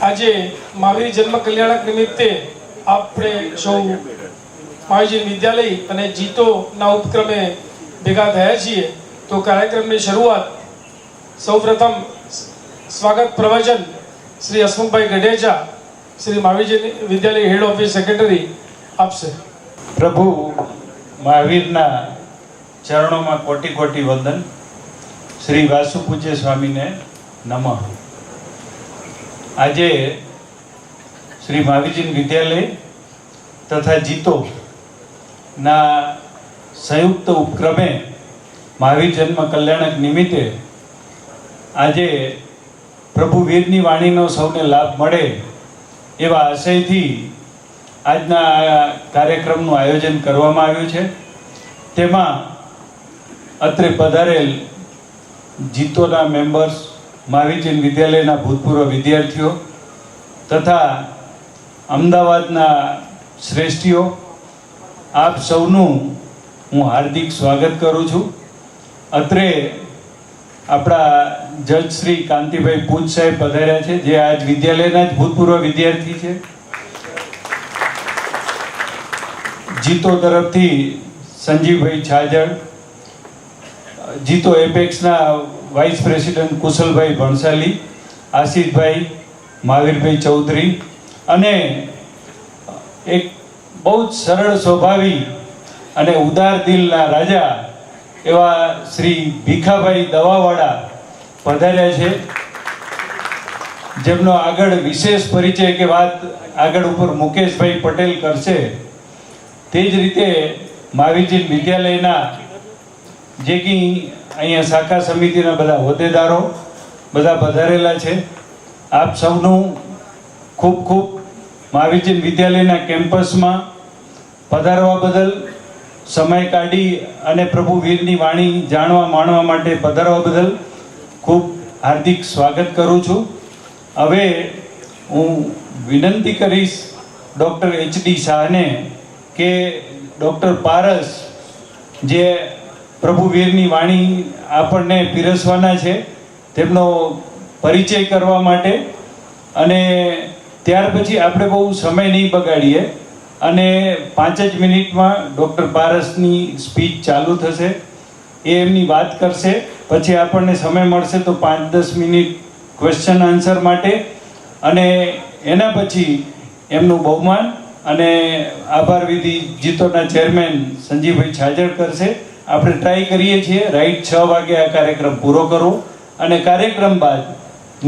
આજે મહાવીર જન્મ કલ્યાણક નિમિત્તે આપણે સૌ મહાવીર વિદ્યાલય અને જીતોના ઉપક્રમે ભેગા થયા છીએ. તો કાર્યક્રમની શરૂઆત સૌપ્રથમ સ્વાગત પ્રવચન શ્રી હસમુખભાઈ ગઢેચા, શ્રી મહાવીર વિદ્યાલય હેડ ઓફિસ સેક્રેટરી આપશે. પ્રભુ મહાવીરના ચરણોમાં કોટી કોટી વંદન. શ્રી વાસુ પૂજ્ય સ્વામીને નમઃ. આજે શ્રી મહાવીર વિદ્યાલય તથા જીતોના સંયુક્ત ઉપક્રમે મહાવીર જન્મ કલ્યાણક નિમિત્તે આજે પ્રભુ વીરની વાણીનો સૌને લાભ મળે એવા આશયથી આજના કાર્યક્રમનું આયોજન કરવામાં આવ્યું છે. તેમાં અત્રે પધારેલ જીતોના મેમ્બર્સ, મહાવીર વિદ્યાલયના ભૂતપૂર્વ વિદ્યાર્થીઓ તથા અમદાવાદના શ્રેષ્ઠીઓ, આપ સૌનું હું હાર્દિક સ્વાગત કરું છું. અત્રે આપણા જજ શ્રી કાંતિભાઈ પૂજ સાહેબ પધાર્યા છે, જે આજ વિદ્યાલયના જ ભૂતપૂર્વ વિદ્યાર્થી છે. જીતો તરફથી સંજીવભાઈ છાજડ, જીતો એપેક્સના વાઇસ પ્રેસિડેન્ટ કુશલભાઈ ભણસાલી, આશિષભાઈ, મહાવીરભાઈ ચૌધરી અને એક બહુ જ સરળ સ્વભાવી અને ઉદાર દિલના રાજા એવા શ્રી ભીખાભાઈ દવાવાળા પધાર્યા છે, જેમનો આગળ વિશેષ પરિચય કે વાત આગળ ઉપર મુકેશભાઈ પટેલ કરશે. તે જ રીતે મહાવીર વિદ્યાલયના જે કંઈ અહીંયા શાખા સમિતિના બધા હોદ્દેદારો બધા પધારેલા છે. આપ સૌનું ખૂબ ખૂબ મહાવીર વિદ્યાલયના કેમ્પસમાં પધારવા બદલ, સમય કાઢી અને પ્રભુ વીરની વાણી જાણવા માણવા માટે પધારવા બદલ ખૂબ હાર્દિક સ્વાગત કરું છું. હવે હું વિનંતી કરીશ ડૉક્ટર એચ.ડી. શાહને કે ડૉક્ટર પારસ જે પ્રભુ વીરની વાણી આપણને પીરસવાના છે તેમનો પરિચય કરવા માટે, અને ત્યાર પછી આપણે બહુ સમય નહીં બગાડીએ અને 5 જ મિનિટમાં ડૉક્ટર પારસની સ્પીચ ચાલુ થશે. એ એમની વાત કરશે, પછી આપણને સમય મળશે તો 5-10 મિનિટ ક્વેશ્ચન આન્સર માટે, અને એના પછી એમનું બહુમાન અને આભાર વિધિ જીતોના ચેરમેન સંજીવભાઈ છાજડ કરશે. આપણે ટ્રાય કરીએ છીએ રાઈટ 6 વાગે આ કાર્યક્રમ પૂરો કરવો, અને કાર્યક્રમ બાદ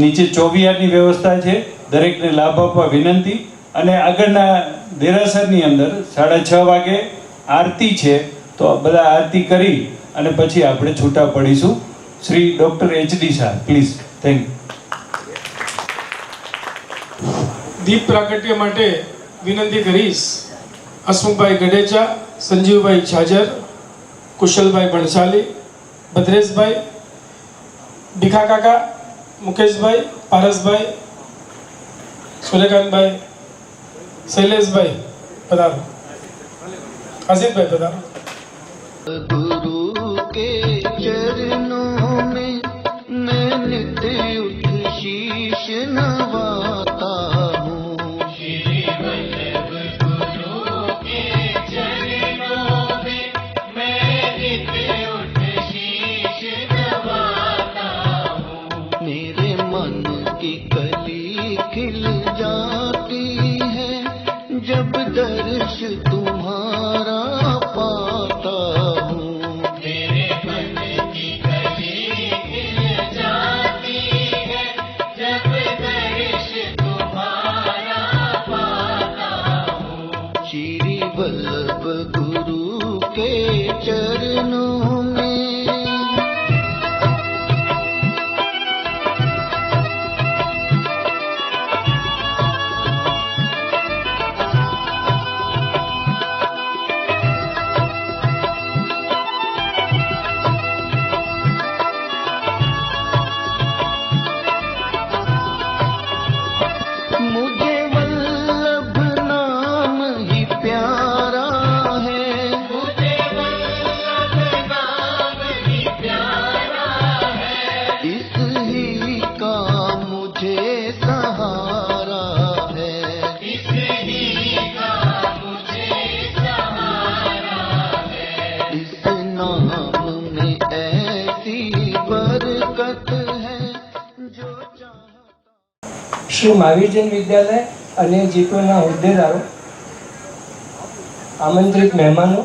નીચે ચોવિયારની વ્યવસ્થા છે, દરેકને લાભ આપવા વિનંતી. અને આગળના દેરાસરની અંદર 6:30 વાગે આરતી છે, તો બધા આરતી કરી અને પછી આપણે છૂટા પડીશું. Shri doctor H D. Shah, please. Thank you. દીપ પ્રાગટ્ય માટે વિનંતી કરીશ હસમુખભાઈ ગઢેચા, સંજીવભાઈ છાજર, કુશલભાઈ ભણસાલી, ભદ્રેશભાઈ, ભીખા કાકા, મુકેશભાઈ, પારસભાઈ, સૂર્યકાંતભાઈ, શૈલેષભાઈ પધારો, આસિફભાઈ પધારો. गुरु के चरणों में मैं नित्य उठ शीश नवाता हूँ. श्री वल्लभ गुरु के चरणों में मैं नित्य उठ शीश नवाता हूँ. मेरे मन की कली खिल जाती है जब दर्श तुम्हारा पाता हूँ. मेरे मन की कली खिल जाती है जब दर्श तुम्हारा पाता हूँ. श्री वल्लभ गुरु के चरणों में मुझे वल्लभ नाम ही प्यारा है. શ્રી મહાવીર જૈન વિદ્યાલય અને જીતોના હોદ્દેદારો, આમંત્રિત મહેમાનો,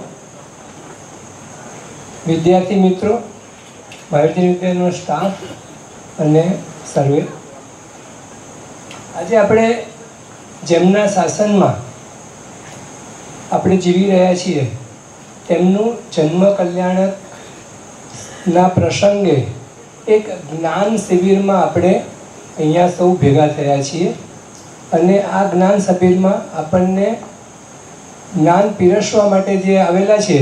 વિદ્યાર્થી મિત્રો, મહાવીર જૈન વિદ્યાલયનો સ્ટાફ અને સર્વે, આજે આપણે જેમના શાસનમાં આપણે જીવી રહ્યા છીએ તેમનું જન્મ કલ્યાણકના પ્રસંગે એક જ્ઞાન શિબિરમાં આપણે અહીંયા સૌ ભેગા થયા છીએ અને આ જ્ઞાન શિબિરમાં આપણને જ્ઞાન પીરસવા માટે જે આવેલા છે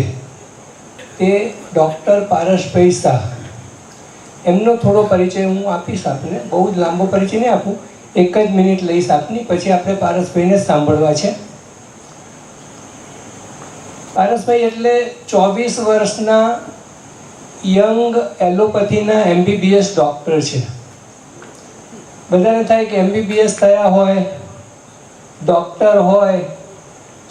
તે ડૉક્ટર પારસભાઈ શાહ. એમનો થોડો પરિચય હું આપીશ આપને, બહુ જ લાંબો પરિચય નહીં આપું, 1 જ મિનિટ લઈશ આપની, પછી આપણે પારસભાઈને સાંભળવા છે. પારસભાઈ એટલે 24 વર્ષના યંગ એલોપેથીના MBBS ડૉક્ટર છે. બધાને થાય કે MBBS થયા હોય, ડૉક્ટર હોય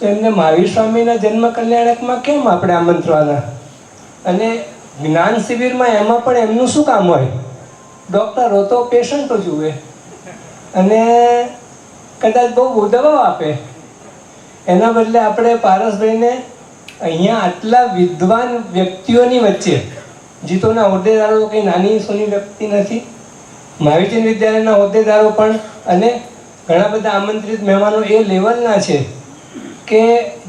તો એમને મહાવીર સ્વામીના જન્મ કલ્યાણકમાં કેમ આપણે આમંત્રવાના? અને જ્ઞાન શિબિરમાં એમાં પણ એમનું શું કામ હોય? ડૉક્ટરો તો પેશન્ટો જુએ અને કદાચ બહુ દવાઓ આપે. એના બદલે આપણે પારસભાઈને અહીંયા આટલા વિદ્વાન વ્યક્તિઓની વચ્ચે, જીતોના હોદ્દેદારો કંઈ નાની સૂની વ્યક્તિ નથી, મહાવીર જૈન વિદ્યાલયના હોદ્દેદારો પણ અને ઘણા બધા આમંત્રિત મહેમાનો એ લેવલના છે કે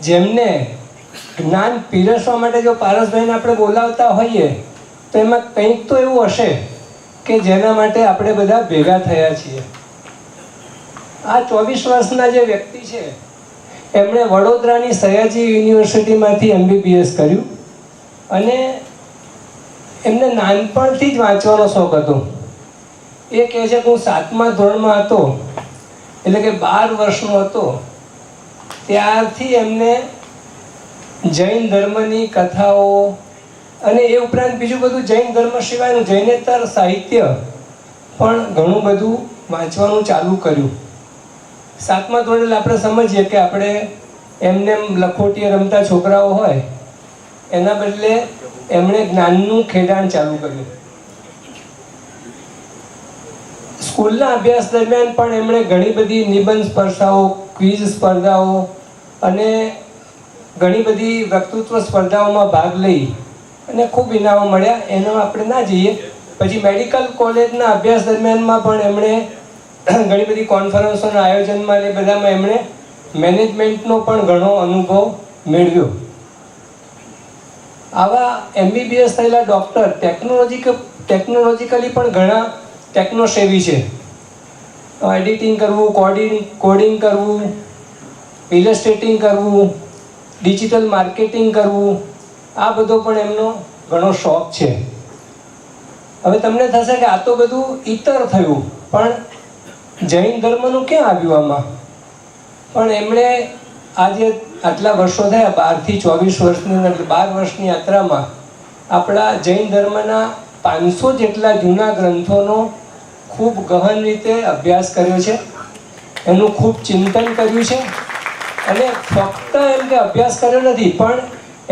જેમને જ્ઞાન પીરસવા માટે જો પારસભાઈને આપણે બોલાવતા હોઈએ તો એમાં કંઈક તો એવું હશે કે જેના માટે આપણે બધા ભેગા થયા છીએ. આ 24 વર્ષના જે વ્યક્તિ છે એમણે વડોદરાની સયાજી યુનિવર્સિટીમાંથી MBBS કર્યું અને એમને નાનપણથી જ વાંચવાનો શોખ હતો. એ કહે છે કે હું 7મા ધોરણમાં હતો, એટલે કે 12 વર્ષનો હતો, ત્યારથી એમને જૈન ધર્મની કથાઓ અને એ ઉપરાંત બીજું બધું જૈન ધર્મ સિવાયનું જૈનેતર સાહિત્ય પણ ઘણું બધું વાંચવાનું ચાલુ કર્યું. 7મા ધોરણે આપણે સમજીએ કે આપણે એમને લખોટીએ રમતા છોકરાઓ હોય એના બદલે એમણે જ્ઞાનનું ખેડાણ ચાલુ કર્યું. સ્કૂલના અભ્યાસ દરમિયાન પણ એમણે ઘણી બધી નિબંધ સ્પર્ધાઓ, ક્વિઝ સ્પર્ધાઓ અને ઘણી બધી વક્તૃત્વ સ્પર્ધાઓમાં ભાગ લઈ અને ખૂબ ઇનામો મળ્યા. એનો આપણે ના જઈએ. પછી મેડિકલ કોલેજના અભ્યાસ દરમિયાનમાં પણ એમણે ઘણી બધી કોન્ફરન્સોના આયોજનમાં એ બધામાં એમણે મેનેજમેન્ટનો પણ ઘણો અનુભવ મેળવ્યો. આવા MBBS થયેલા ડૉક્ટર ટેકનોલોજીકલી પણ ઘણા ટેકનોસેવી છે. એડિટિંગ કરવું, કોડિંગ કરવું, ઇલસ્ટ્રેટિંગ કરવું, ડિજિટલ માર્કેટિંગ કરવું, આ બધો પણ એમનો ઘણો શોખ છે. હવે તમને થશે કે આ તો બધું ઇતર થયું, પણ જૈન ધર્મનું ક્યાં આવ્યું આમાં? પણ એમણે આજે આટલા વર્ષો થયા, 12 થી 24 વર્ષની અંદર 12 વર્ષની યાત્રામાં આપણા જૈન ધર્મના 500 જેટલા જૂના ગ્રંથોનો ખૂબ ગહન રીતે અભ્યાસ કર્યો છે, એનું ખૂબ ચિંતન કર્યું છે અને ફક્ત એમ કે અભ્યાસ કર્યો નથી પણ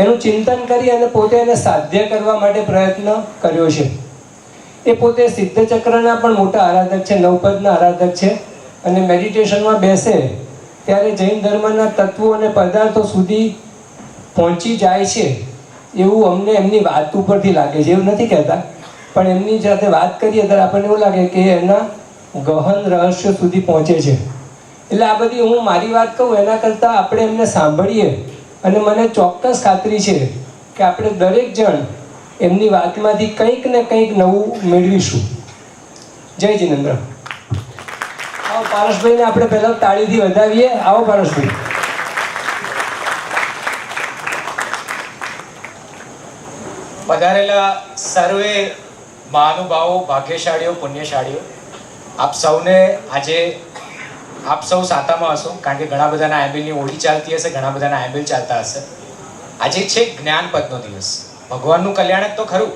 એનું ચિંતન કરી અને પોતે એને સાધ્ય કરવા માટે પ્રયત્ન કર્યો છે. એ પોતે સિદ્ધચક્રના પણ મોટા આરાધક છે, નવપદના આરાધક છે અને મેડિટેશનમાં બેસે ત્યારે જૈન ધર્મના તત્વો અને પદાર્થો સુધી પહોંચી જાય છે એવું અમને એમની વાત ઉપરથી લાગે છે. એવું નથી કહેતા, પણ એમની સાથે વાત કરીએ ત્યારે આપણને એવું લાગે કે એના ગહન રહસ્ય સુધી પહોંચે છે. એટલે આ બધી હું મારી વાત કહું એના કરતાં આપણે એમને સાંભળીએ અને મને ચોક્કસ ખાતરી છે કે આપણે દરેક જણ એમની વાતમાંથી કંઈક ને કંઈક નવું મેળવીશું. જય જિનેન્દ્ર. આવો પારસભાઈને આપણે પહેલાં તાળીથી વધાવીએ. આવો પારસભાઈ. પધારેલા સર્વે મહાનુભાવો, ભાગ્યશાળીઓ, પુણ્યશાળીઓ, આપ સૌને આજે આપ સૌ સાતામાં હશો, કારણ કે ઘણા બધાના એમ્બિલની હોળી ચાલતી હશે, ઘણા બધાના એમ્બિલ ચાલતા હશે. આજે છે જ્ઞાનપદનો દિવસ. ભગવાનનું કલ્યાણક તો ખરું,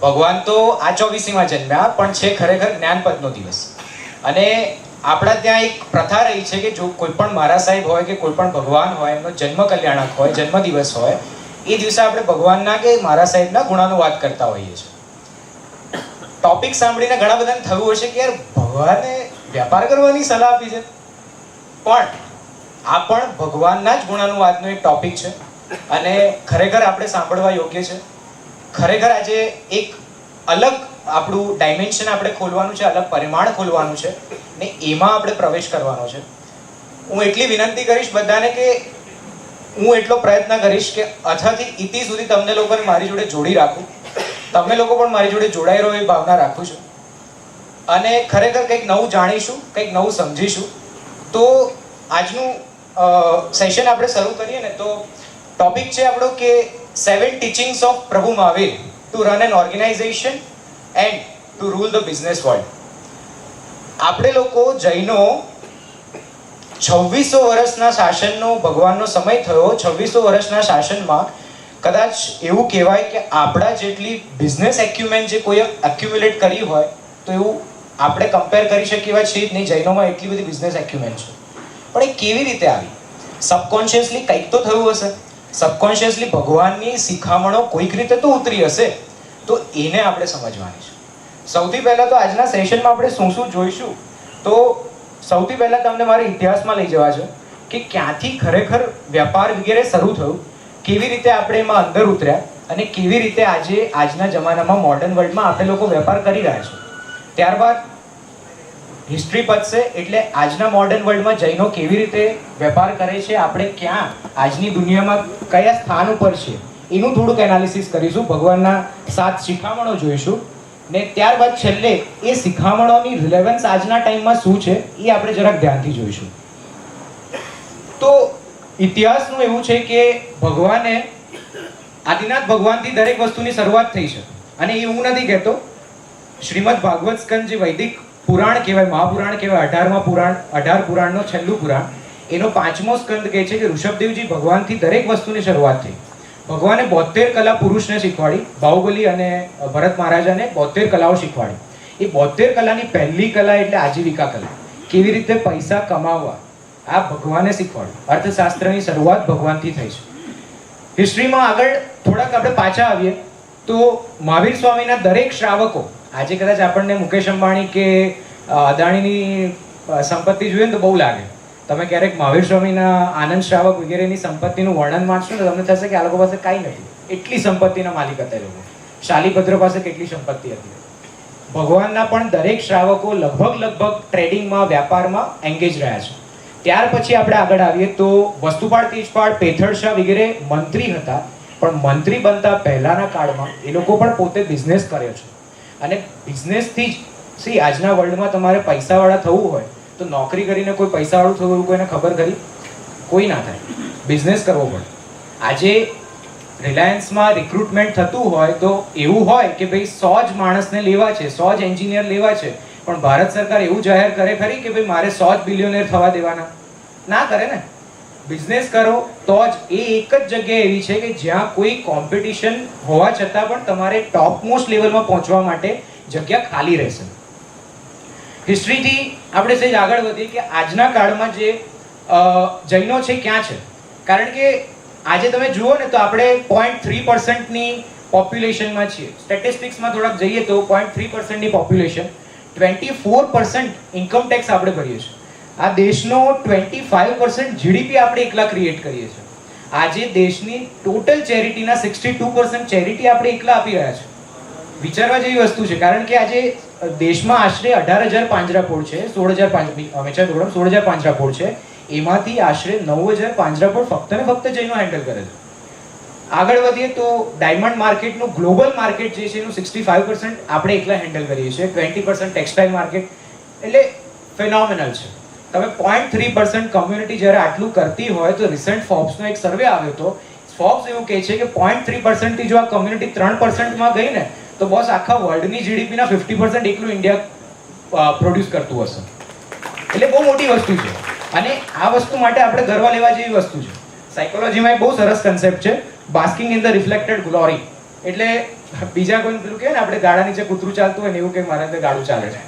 ભગવાન તો આ 24મીમાં જન્મ્યા, પણ છે ખરેખર જ્ઞાનપદનો દિવસ. અને આપણા ત્યાં એક પ્રથા રહી છે કે જો કોઈ પણ મહારાજ સાહેબ હોય કે કોઈ પણ ભગવાન હોય, એમનો જન્મ કલ્યાણક હોય, જન્મદિવસ હોય, એ દિવસે આપણે ભગવાનના કે મહારાજ સાહેબના ગુણાનો વાત કરતા હોઈએ છીએ. ટોપિક સાંભળીને ઘણા બધાને થયું હશે કે યાર ભગવાને વ્યાપાર કરવાની સલાહ આપી છે. પણ આ પણ ભગવાનના જ ગુણાનુવાદનો એક ટોપિક છે અને ખરેખર આપણે સાંભળવા યોગ્ય છે. ખરેખર આજે એક અલગ આપણું ડાયમેન્શન આપણે ખોલવાનું છે, અલગ પરિમાણ ખોલવાનું છે ને એમાં આપણે પ્રવેશ કરવાનો છે. હું એટલી વિનંતી કરીશ બધાને કે હું એટલો પ્રયત્ન કરીશ કે અથાથી ઇતિ સુધી તમને લોકોને મારી જોડે જોડી રાખું, તમે લોકો પણ મારી જોડે જોડાઈ રહો એ ભાવના રાખું છું અને ખરેખર કંઈક નવું જાણીશું, કંઈક નવું સમજીશું. તો આજનું સેશન આપણે શરૂ કરીએ ને તો ટોપિક છે આપણો કે 7 teachings of Prabhu Mahavir to run an organisation and to rule the business world. આપણે લોકો જૈનો 2600 વર્ષના શાસનનો ભગવાનનો સમય થયો. 2600 વર્ષના શાસનમાં કદાચ એવું કહેવાય કે આપણા જેટલી બિઝનેસ એક્યુમેન જે કોઈ એક્યુમ્યુલેટ કરી હોય તો એવું આપણે કમ્પેર કરી શકીએ એવા છે જ નહીં. જૈનોમાં એટલી બધી બિઝનેસ એક્યુમેન છે. પણ એ કેવી રીતે આવી? સબકોન્શિયસલી કંઈક તો થયું હશે. સબકોન્શિયસલી ભગવાનની શિખામણો કોઈક રીતે તો ઉતરી હશે. તો એને આપણે સમજવાની છે. સૌથી પહેલાં તો આજના સેશનમાં આપણે શું શું જોઈશું તો સૌથી પહેલાં તમને મારે ઇતિહાસમાં લઈ જવા છે કે ક્યાંથી ખરેખર વ્યાપાર વગેરે શરૂ થયું, કેવી રીતે આપણે એમાં અંદર ઉતર્યા અને કેવી રીતે આજના જમાનામાં મોડર્ન વર્લ્ડમાં આપણે લોકો વેપાર કરી રહ્યા છે. ત્યારબાદ હિસ્ટ્રી પતશે એટલે આજના મોડર્ન વર્લ્ડમાં જૈનો કેવી રીતે વેપાર કરે છે, આપણે ક્યાં આજની દુનિયામાં કયા સ્થાન ઉપર છે એનું થોડુંક એનાલિસિસ કરીશું. ભગવાનના 7 શિખામણો જોઈશું ને ત્યારબાદ છેલ્લે એ શિખામણોની રિલેવન્સ આજના ટાઈમમાં શું છે એ આપણે જરાક ધ્યાનથી જોઈશું. તો ઇતિહાસનું એવું છે કે ભગવાને આદિનાથ ભગવાનથી દરેક વસ્તુની શરૂઆત થઈ છે અને એ હું નથી કહેતો. શ્રીમદ ભાગવત સ્કંદ જે વૈદિક પુરાણ કહેવાય, મહાપુરાણ કહેવાય, 18મા પુરાણ, 18 પુરાણનો છેલ્લું પુરાણ, એનો 5મો સ્કંદ કહે છે કે ઋષભદેવજી ભગવાનથી દરેક વસ્તુની શરૂઆત થઈ. ભગવાને 72 કલા પુરુષને શીખવાડી, બાહુબલી અને ભરત મહારાજાને 72 કલાઓ શીખવાડી. એ 72 કલાની પહેલી કલા એટલે આજીવિકા કલા, કેવી રીતે પૈસા કમાવવા, આ ભગવાને શીખવાડ્યું. અર્થશાસ્ત્રની શરૂઆત ભગવાનથી થઈ છે. હિસ્ટ્રીમાં આગળ થોડાક આપણે પાછા આવીએ તો મહાવીર સ્વામીના દરેક શ્રાવકો, આજે કદાચ આપણને મુકેશ અંબાણી કે અદાણીની સંપત્તિ જોઈએ ને તો બહુ લાગે. તમે ક્યારેક મહાવીર સ્વામીના આનંદ શ્રાવક વગેરેની સંપત્તિનું વર્ણન વાંચશો ને તમને થશે કે આ લોકો પાસે કાંઈ નથી. એટલી સંપત્તિના માલિક હતા એ લોકો. શાલીભદ્ર પાસે કેટલી સંપત્તિ હતી. ભગવાનના પણ દરેક શ્રાવકો લગભગ ટ્રેડિંગમાં, વ્યાપારમાં એન્ગેજ રહ્યા છે. ત્યાર પછી આપણે આગળ આવીએ તો વસ્તુપાળ, તેજપાળ, પેથળશા વગેરે મંત્રી હતા. પણ મંત્રી બનતા પહેલાના કાળમાં એ લોકો પણ પોતે બિઝનેસ કર્યો છે અને બિઝનેસથી જ આજના વર્લ્ડમાં તમારે પૈસાવાળા થવું હોય તો નોકરી કરીને કોઈ પૈસાવાળું થવું એવું કોઈને ખબર કરી? કોઈ ના થાય. બિઝનેસ કરવો પડે. આજે રિલાયન્સમાં રિક્રુટમેન્ટ થતું હોય તો એવું હોય કે ભાઈ 100 જ માણસને લેવા છે, 100 જ એન્જિનિયર લેવા છે, પણ ભારત સરકાર એવું જાહેર કરે ખરી કે ભાઈ મારે 100 જ બિલિયોનેર થવા દેવાના? ના કરે ને. બિઝનેસ કરો તો જ એ એક જ જગ્યાએ એવી છે કે જ્યાં કોઈ કોમ્પિટિશન હોવા છતાં પણ તમારે ટોપ મોસ્ટ લેવલમાં પહોંચવા માટે જગ્યા ખાલી રહેશે. હિસ્ટ્રીથી આપણે સહેજ આગળ વધીએ કે આજના કાળમાં જે જૈનો છે ક્યાં છે. કારણ કે આજે તમે જુઓ ને તો આપણે 0.3%ની પોપ્યુલેશનમાં છીએ. સ્ટેટિસ્ટિક્સમાં થોડાક જઈએ તો 0.3%ની પોપ્યુલેશન, 24% ઇન્કમ ટેક્સ આપણે ભરીએ છીએ. આ દેશનો 25% જીડીપી આપણે એકલા ક્રિએટ કરીએ છીએ. આજે દેશની ટોટલ ચેરિટીના 62% ચેરિટી આપણે એકલા આપી રહ્યા છે. વિચારવા જેવી વસ્તુ છે. કારણ કે આજે દેશમાં આશરે 18,000 પાંજરાપોળ છે, 16,000 પાંજરાપોળ છે. એમાંથી આશરે 9,000 પાંજરાપોળ ફક્ત ને ફક્ત જૈનો હેન્ડલ કરે છે. આગળ વધીએ તો ડાયમંડ માર્કેટનું ગ્લોબલ માર્કેટ જે છે એનું 65% આપણે એકલા હેન્ડલ કરીએ છીએ. 20% ટેક્સટાઇલ માર્કેટ, એટલે ફેનોમેનલ છે. તમે 0.3% કોમ્યુનિટી જ્યારે આટલું કરતી હોય તો રિસન્ટ ફોર્બ્સનો એક સર્વે આવ્યો હતો. ફોર્બ્સ એવું કહે છે કે 0.3% થી જો આ કોમ્યુનિટી 3%માં ગઈ ને તો બોસ આખા વર્લ્ડની જીડીપીના 50% એકલું ઇન્ડિયા પ્રોડ્યુસ કરતું હશે. એટલે બહુ મોટી વસ્તુ છે અને આ વસ્તુ માટે આપણે ગર્વ લેવા જેવી વસ્તુ છે. સાયકોલોજીમાં એક બહુ સરસ કન્સેપ્ટ છે, બાસ્કિંગ ઇન ધ રિફ્લેક્ટેડ ગ્લોરી. એટલે બીજા કોઈ પેલું કહે ને આપણે ગાડા નીચે કૂતરું ચાલતું હોય ને એવું કે મારા અંદર ગાડું ચાલે છે.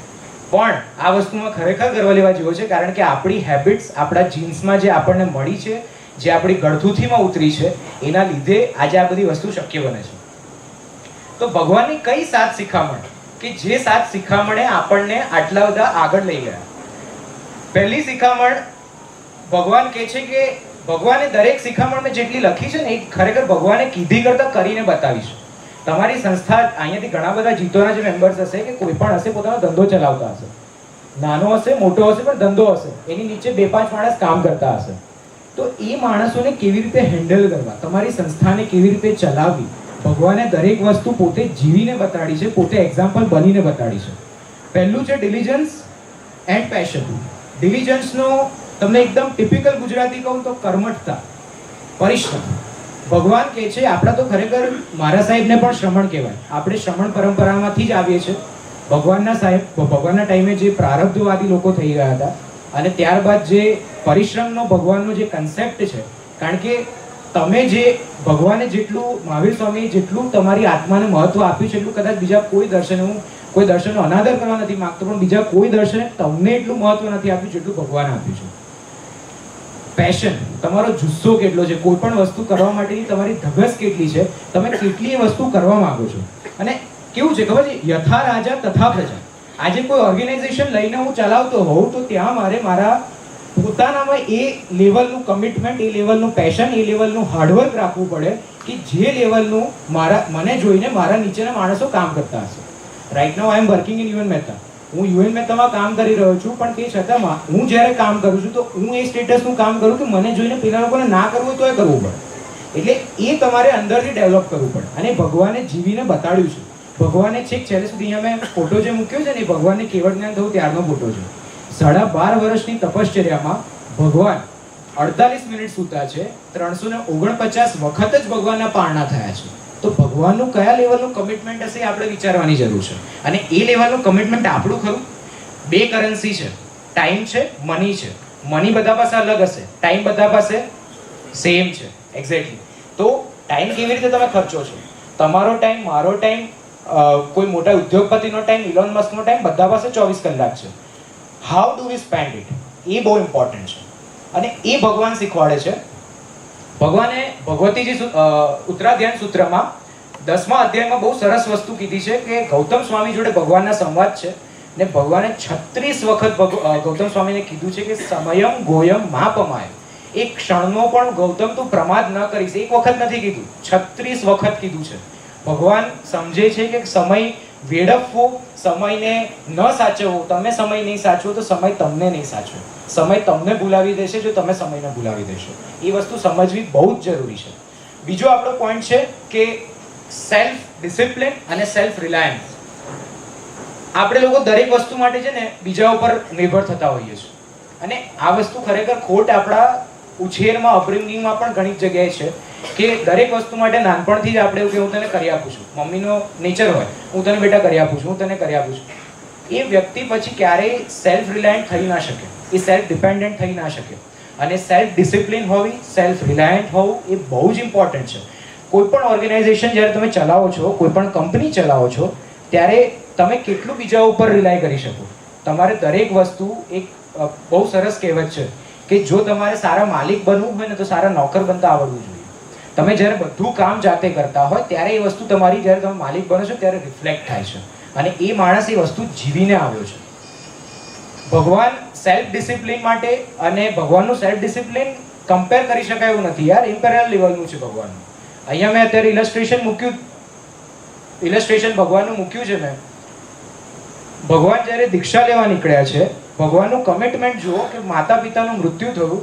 પણ આ વસ્તુમાં ખરેખર ગર્વ લેવા જેવો છે. કારણ કે આપણી હેબિટ્સ, આપણા જીન્સમાં જે આપણને મળી છે, જે આપણી ગળથુથીમાં ઉતરી છે, એના લીધે આજે આ બધી વસ્તુ શક્ય બને છે. તો ભગવાનની કઈ 7 શિખામણ કે જે 7 શિખામણે આપણને આટલા બધા આગળ લઈ ગયા. પહેલી શિખામણ ભગવાન કહે છે કે ભગવાને દરેક શિખામણમાં જેટલી લખી છે ને એ ખરેખર ભગવાને કીધી કરતા કરીને બતાવી છે. તમારી સંસ્થા અહીંયાથી ઘણા બધા જીતોના જે મેમ્બર્સ હશે કે કોઈ પણ હશે પોતાનો ધંધો ચલાવતા હશે, નાનો હશે મોટો હશે પણ ધંધો હશે, એની નીચે 2-5 માણસ કામ કરતા હશે. તો એ માણસોને કેવી રીતે હેન્ડલ કરવા, તમારી સંસ્થાને કેવી રીતે ચલાવવી, ભગવાને દરેક વસ્તુ પોતે જીવીને બતાડી છે, પોતે એક્ઝામ્પલ બનીને બતાડી છે. પહેલું છે ડિલિજન્સ એન્ડ પેશન. ડિલિજન્સનો તમને એકદમ ટિપિકલ ગુજરાતી કહું તો કર્મઠતા, પરિશ્રમ. ભગવાન કહે છે, આપણા તો ખરેખર મારા સાહેબને પણ શ્રમણ કહેવાય, આપણે શ્રમણ પરંપરામાંથી જ આવીએ છીએ. ભગવાનના સાહેબ ભગવાનના ટાઈમે જે પ્રારબ્ધવાદી લોકો થઈ ગયા હતા અને ત્યારબાદ જે પરિશ્રમનો ભગવાનનો જે કન્સેપ્ટ છે, કારણ કે તમે જે ભગવાને જેટલું મહાવીર સ્વામીએ જેટલું તમારી આત્માને મહત્વ આપ્યું છે એટલું કદાચ બીજા કોઈ દર્શનનો અનાદર કરવા નથી માંગતો, પણ બીજા કોઈ દર્શને તમને એટલું મહત્વ નથી આપ્યું જેટલું ભગવાન આપ્યું છે. પેશન, તમારો જુસ્સો કેટલો છે, કોઈ પણ વસ્તુ કરવા માટેની તમારી ધગસ કેટલી છે, તમે કેટલી એ વસ્તુ કરવા માંગો છો. અને કેવું છે ખબર છે, યથા રાજા તથા પ્રજા. આજે કોઈ ઓર્ગેનાઇઝેશન લઈને હું ચલાવતો હોઉં તો ત્યાં મારે મારા પોતાનામાં એ લેવલનું કમિટમેન્ટ, એ લેવલનું પેશન, એ લેવલનું હાર્ડવર્ક રાખવું પડે કે જે લેવલનું મને જોઈને મારા નીચેના માણસો કામ કરતા હશે. Right now I M working in UN Mehta. હું યુએન મહેતામાં કામ કરી રહ્યો છું, પણ તે છતાં હું જ્યારે કામ કરું છું તો હું એ સ્ટેટસનું કામ કરું કે મને જોઈને પેલા લોકોને ના કરવું હોય તોય કરવું પડે. એટલે એ તમારે અંદરથી ડેવલપ કરવું પડે. અને ભગવાને જીવીને બતાડ્યું છે. ભગવાને છેક છેલ્લે સુધી અહીંયા મેં ફોટો જે મૂક્યો છે ને, એ ભગવાનને કેવળ જ્ઞાન થયું ત્યારનો ફોટો છે. 12.5 વર્ષની તપશ્ચર્યામાં ભગવાન 48 મિનિટ સૂતા છે, 349 વખત જ ભગવાનના પારણા થયા છે. તો ભગવાનનું કયા લેવલનું કમિટમેન્ટ હશે એ આપણે વિચારવાની જરૂર છે. અને એ લેવલનું કમિટમેન્ટ આપણું ખરું. 2 કરન્સી છે, ટાઈમ છે, મની છે. મની બધા પાસે અલગ હશે, ટાઈમ બધા પાસે સેમ છે. એક્ઝેક્ટલી. તો ટાઈમ કેવી રીતે તમે ખર્ચો છો? તમારો ટાઈમ, મારો ટાઈમ, કોઈ મોટા ઉદ્યોગપતિનો ટાઈમ, ઇલોન મસ્કનો ટાઈમ, બધા પાસે 24 કલાક છે. How do we spend it, એ બહુ ઇમ્પોર્ટન્ટ છે. અને એ ભગવાન શીખવાડે છે. ભગવાને ભગવતીજી ઉત્તરાધ્યાન સૂત્રમાં 10મા અધ્યાયમાં બહુ સરસ વસ્તુ કીધી છે કે ગૌતમ સ્વામી જોડે ભગવાનના સંવાદ છે ને ભગવાને 36 વખત ગૌતમ સ્વામીને કીધું છે કે સમયમ ગોયમ માપમાય. એક ક્ષણનો પણ ગૌતમ તું પ્રમાદ ન કરીશ. એક વખત નથી કીધું, 36 વખત કીધું છે. ભગવાન સમજે છે કે સમય વેડફવો, સમયને ન સાચવવો, તમે સમય નહીં સાચવો તો સમય તમને નહીં સાચવે. સમય તમને ભૂલાવી દેશે જો તમે સમયને ભૂલાવી દેશો. એ વસ્તુ સમજવી બહુ જ જરૂરી છે. બીજો આપણો પોઈન્ટ છે કે સેલ્ફ ડિસિપ્લિન અને સેલ્ફ રિલાયન્સ. આપણે લોકો દરેક વસ્તુ માટે છે ને બીજા ઉપર નિર્ભર થતા હોઈએ છીએ. અને આ વસ્તુ ખરેખર ખોટ આપણા ઉછેરમાં, અપબ્રિંગિંગમાં પણ ઘણી જગ્યાએ છે કે દરેક વસ્તુ માટે નાનપણથી જ આપણે એવું કે હું તને કરી આપું છું. મમ્મીનો નેચર હોય, હું તને બેટા કરી આપું છું, હું તને કરી આપું છું. એ વ્યક્તિ પછી ક્યારેય સેલ્ફ રિલાયન્ટ થઈ ના શકે, એ સેલ્ફ ડિપેન્ડન્ટ થઈ ના શકે. અને સેલ્ફ ડિસિપ્લિન હોવી, સેલ્ફ રિલાયન્ટ હોવું એ બહુ જ ઇમ્પોર્ટન્ટ છે. કોઈ પણ ઓર્ગેનાઇઝેશન જ્યારે તમે ચલાવો છો, કોઈ પણ કંપની ચલાવો છો, ત્યારે તમે કેટલું બીજા ઉપર રિલાય કરી શકો. તમારે દરેક વસ્તુ, એક બહુ સરસ કહેવત છે કે જો તમારે સારા માલિક બનવું હોય ને તો સારા નોકર બનતા આવડવું જોઈએ. તમે જ્યારે બધું કામ જાતે કરતા હોય ત્યારે એ વસ્તુ તમારી, જ્યારે તમે માલિક બનો છો ત્યારે રિફ્લેક્ટ થાય છે. અને એ માણસ એ વસ્તુ જીવીને આવ્યો છે. ભગવાન સેલ્ફ ડિસિપ્લિન માટે, અને ભગવાનનું સેલ્ફ ડિસિપ્લિન કમ્પેર કરી શકાય એવું નથી યાર, ઇમ્પેરિયલ લેવલનું છે ભગવાનનું. અહીંયા મેં અત્યારે ઇલસ્ટ્રેશન ભગવાનનું મૂક્યું છે મેં. ભગવાન જ્યારે દીક્ષા લેવા નીકળ્યા છે, ભગવાનનું કમિટમેન્ટ જુઓ કે માતા પિતાનું મૃત્યુ થયું,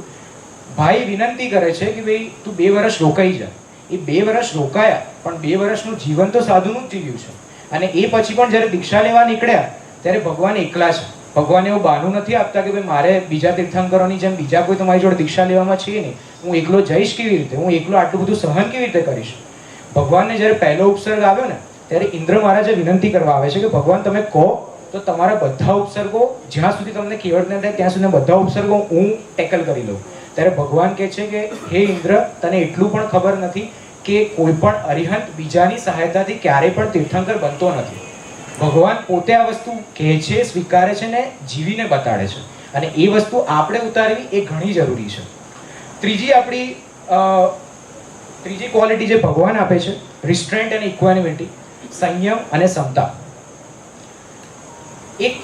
ભાઈ વિનંતી કરે છે કે ભાઈ તું 2 વર્ષ રોકાઈ જા. એ 2 વર્ષ રોકાયા, પણ 2 વર્ષનું જીવન તો સાધુનું જ જીવ્યું છે. અને એ પછી પણ જ્યારે દીક્ષા લેવા નીકળ્યા ત્યારે ભગવાન એકલા છે. ભગવાન એવું બહાનું નથી આપતા કે ભાઈ મારે બીજા તીર્થંકરોની જેમ બીજા કોઈ તમારી જોડે દીક્ષા લેવામાં છે નહીં, હું એકલો જઈશ કેવી રીતે, હું એકલો આટલું બધું સહન કેવી રીતે કરીશ. ભગવાનને જ્યારે પહેલો ઉપસર્ગ આવ્યો ને ત્યારે ઇન્દ્ર મહારાજે વિનંતી કરવા આવે છે કે ભગવાન તમે કહો તો તમારા બધા ઉપસર્ગો, જ્યાં સુધી તમને કેવળ ન થાય ત્યાં સુધી બધા ઉપસર્ગો હું ટેકલ કરી લઉં. ત્યારે ભગવાન કહે છે કે હે ઇન્દ્ર, તને એટલું પણ ખબર નથી કે કોઈ પણ અરિહંત બીજાની સહાયતાથી ક્યારેય પણ તીર્થંકર બનતો નથી. ભગવાન પોતે આ વસ્તુ કહે છે, સ્વીકારે છે ને જીવીને બતાડે છે. અને એ વસ્તુ આપણે ઉતારવી એ ઘણી જરૂરી છે. ત્રીજી ક્વોલિટી જે ભગવાન આપે છે, રિસ્ટ્રેન્ટ અને ઇક્વાનિમિટી, સંયમ અને ક્ષમતા. એક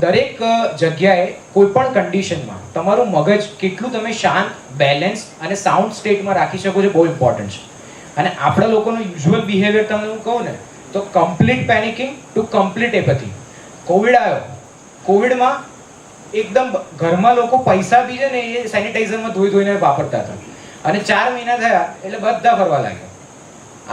દરેક જગ્યાએ કોઈ પણ કન્ડિશનમાં તમારું મગજ કેટલું તમે શાંત, બેલેન્સ અને સાઉન્ડ સ્ટેટમાં રાખી શકો છો, બહુ ઇમ્પોર્ટન્ટ છે. અને આપણા લોકોનું યુઝ્યુઅલ બિહેવિયર તમને હું કહું ને તો કમ્પ્લીટ પેનિકિંગ ટુ કમ્પ્લીટ એપથી. કોવિડ આવ્યો, કોવિડમાં એકદમ ઘરમાં લોકો પૈસા બી છે ને એ સેનિટાઈઝરમાં ધોઈને વાપરતા હતા, અને 4 મહિના થયા એટલે બધા ફરવા લાગ્યા.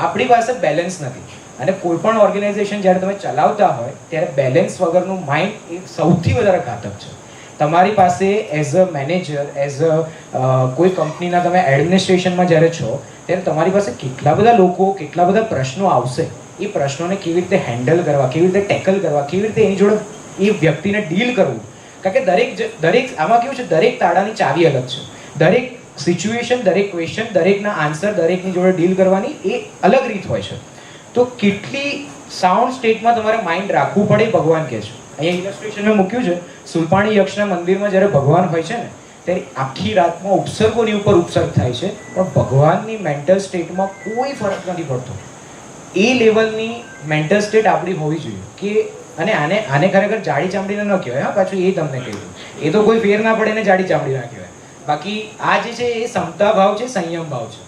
આપણી પાસે બેલેન્સ નથી. અને કોઈ પણ ઓર્ગેનાઇઝેશન જ્યારે તમે ચલાવતા હોય ત્યારે બેલેન્સ વગરનું માઇન્ડ એ સૌથી વધારે ઘાતક છે. તમારી પાસે as a manager, as a કોઈ કંપનીના તમે એડમિનિસ્ટ્રેશનમાં જ્યારે છો ત્યારે તમારી પાસે કેટલા બધા લોકો, કેટલા બધા પ્રશ્નો આવશે. એ પ્રશ્નોને કેવી રીતે હેન્ડલ કરવા, કેવી રીતે ટેકલ કરવા, કેવી રીતે એની જોડે એ વ્યક્તિને ડીલ કરવું. કારણ કે દરેક આમાં કેવું છે, દરેક તાળાની ચાવી અલગ છે. દરેક સિચ્યુએશન, દરેક ક્વેશ્ચન, દરેકના આન્સર, દરેકની જોડે ડીલ કરવાની એ અલગ રીત હોય છે. તો કેટલી સાઉન્ડ સ્ટેટમાં તમારે માઇન્ડ રાખવું પડે ભગવાન કહે છે. અહીંયા ઇલસ્ટ્રેશનમાં મૂક્યું છે, સુલપાણી યક્ષના મંદિરમાં જ્યારે ભગવાન હોય છે ને ત્યારે આખી રાતમાં ઉપસર્ગોની ઉપર ઉપસર્ગ થાય છે, પણ ભગવાનની મેન્ટલ સ્ટેટમાં કોઈ ફરક નથી પડતો. એ લેવલની મેન્ટલ સ્ટેટ આપણી હોવી જોઈએ કે અને આને ખરેખર જાડી ચામડીને ન કહેવાય. હા, પાછું એ તમને કહી દઉં, એ તો કોઈ ફેર ના પડે ને જાડી ચામડી ના કહેવાય. બાકી આ જે છે એ સમતા ભાવ છે, સંયમ ભાવ છે.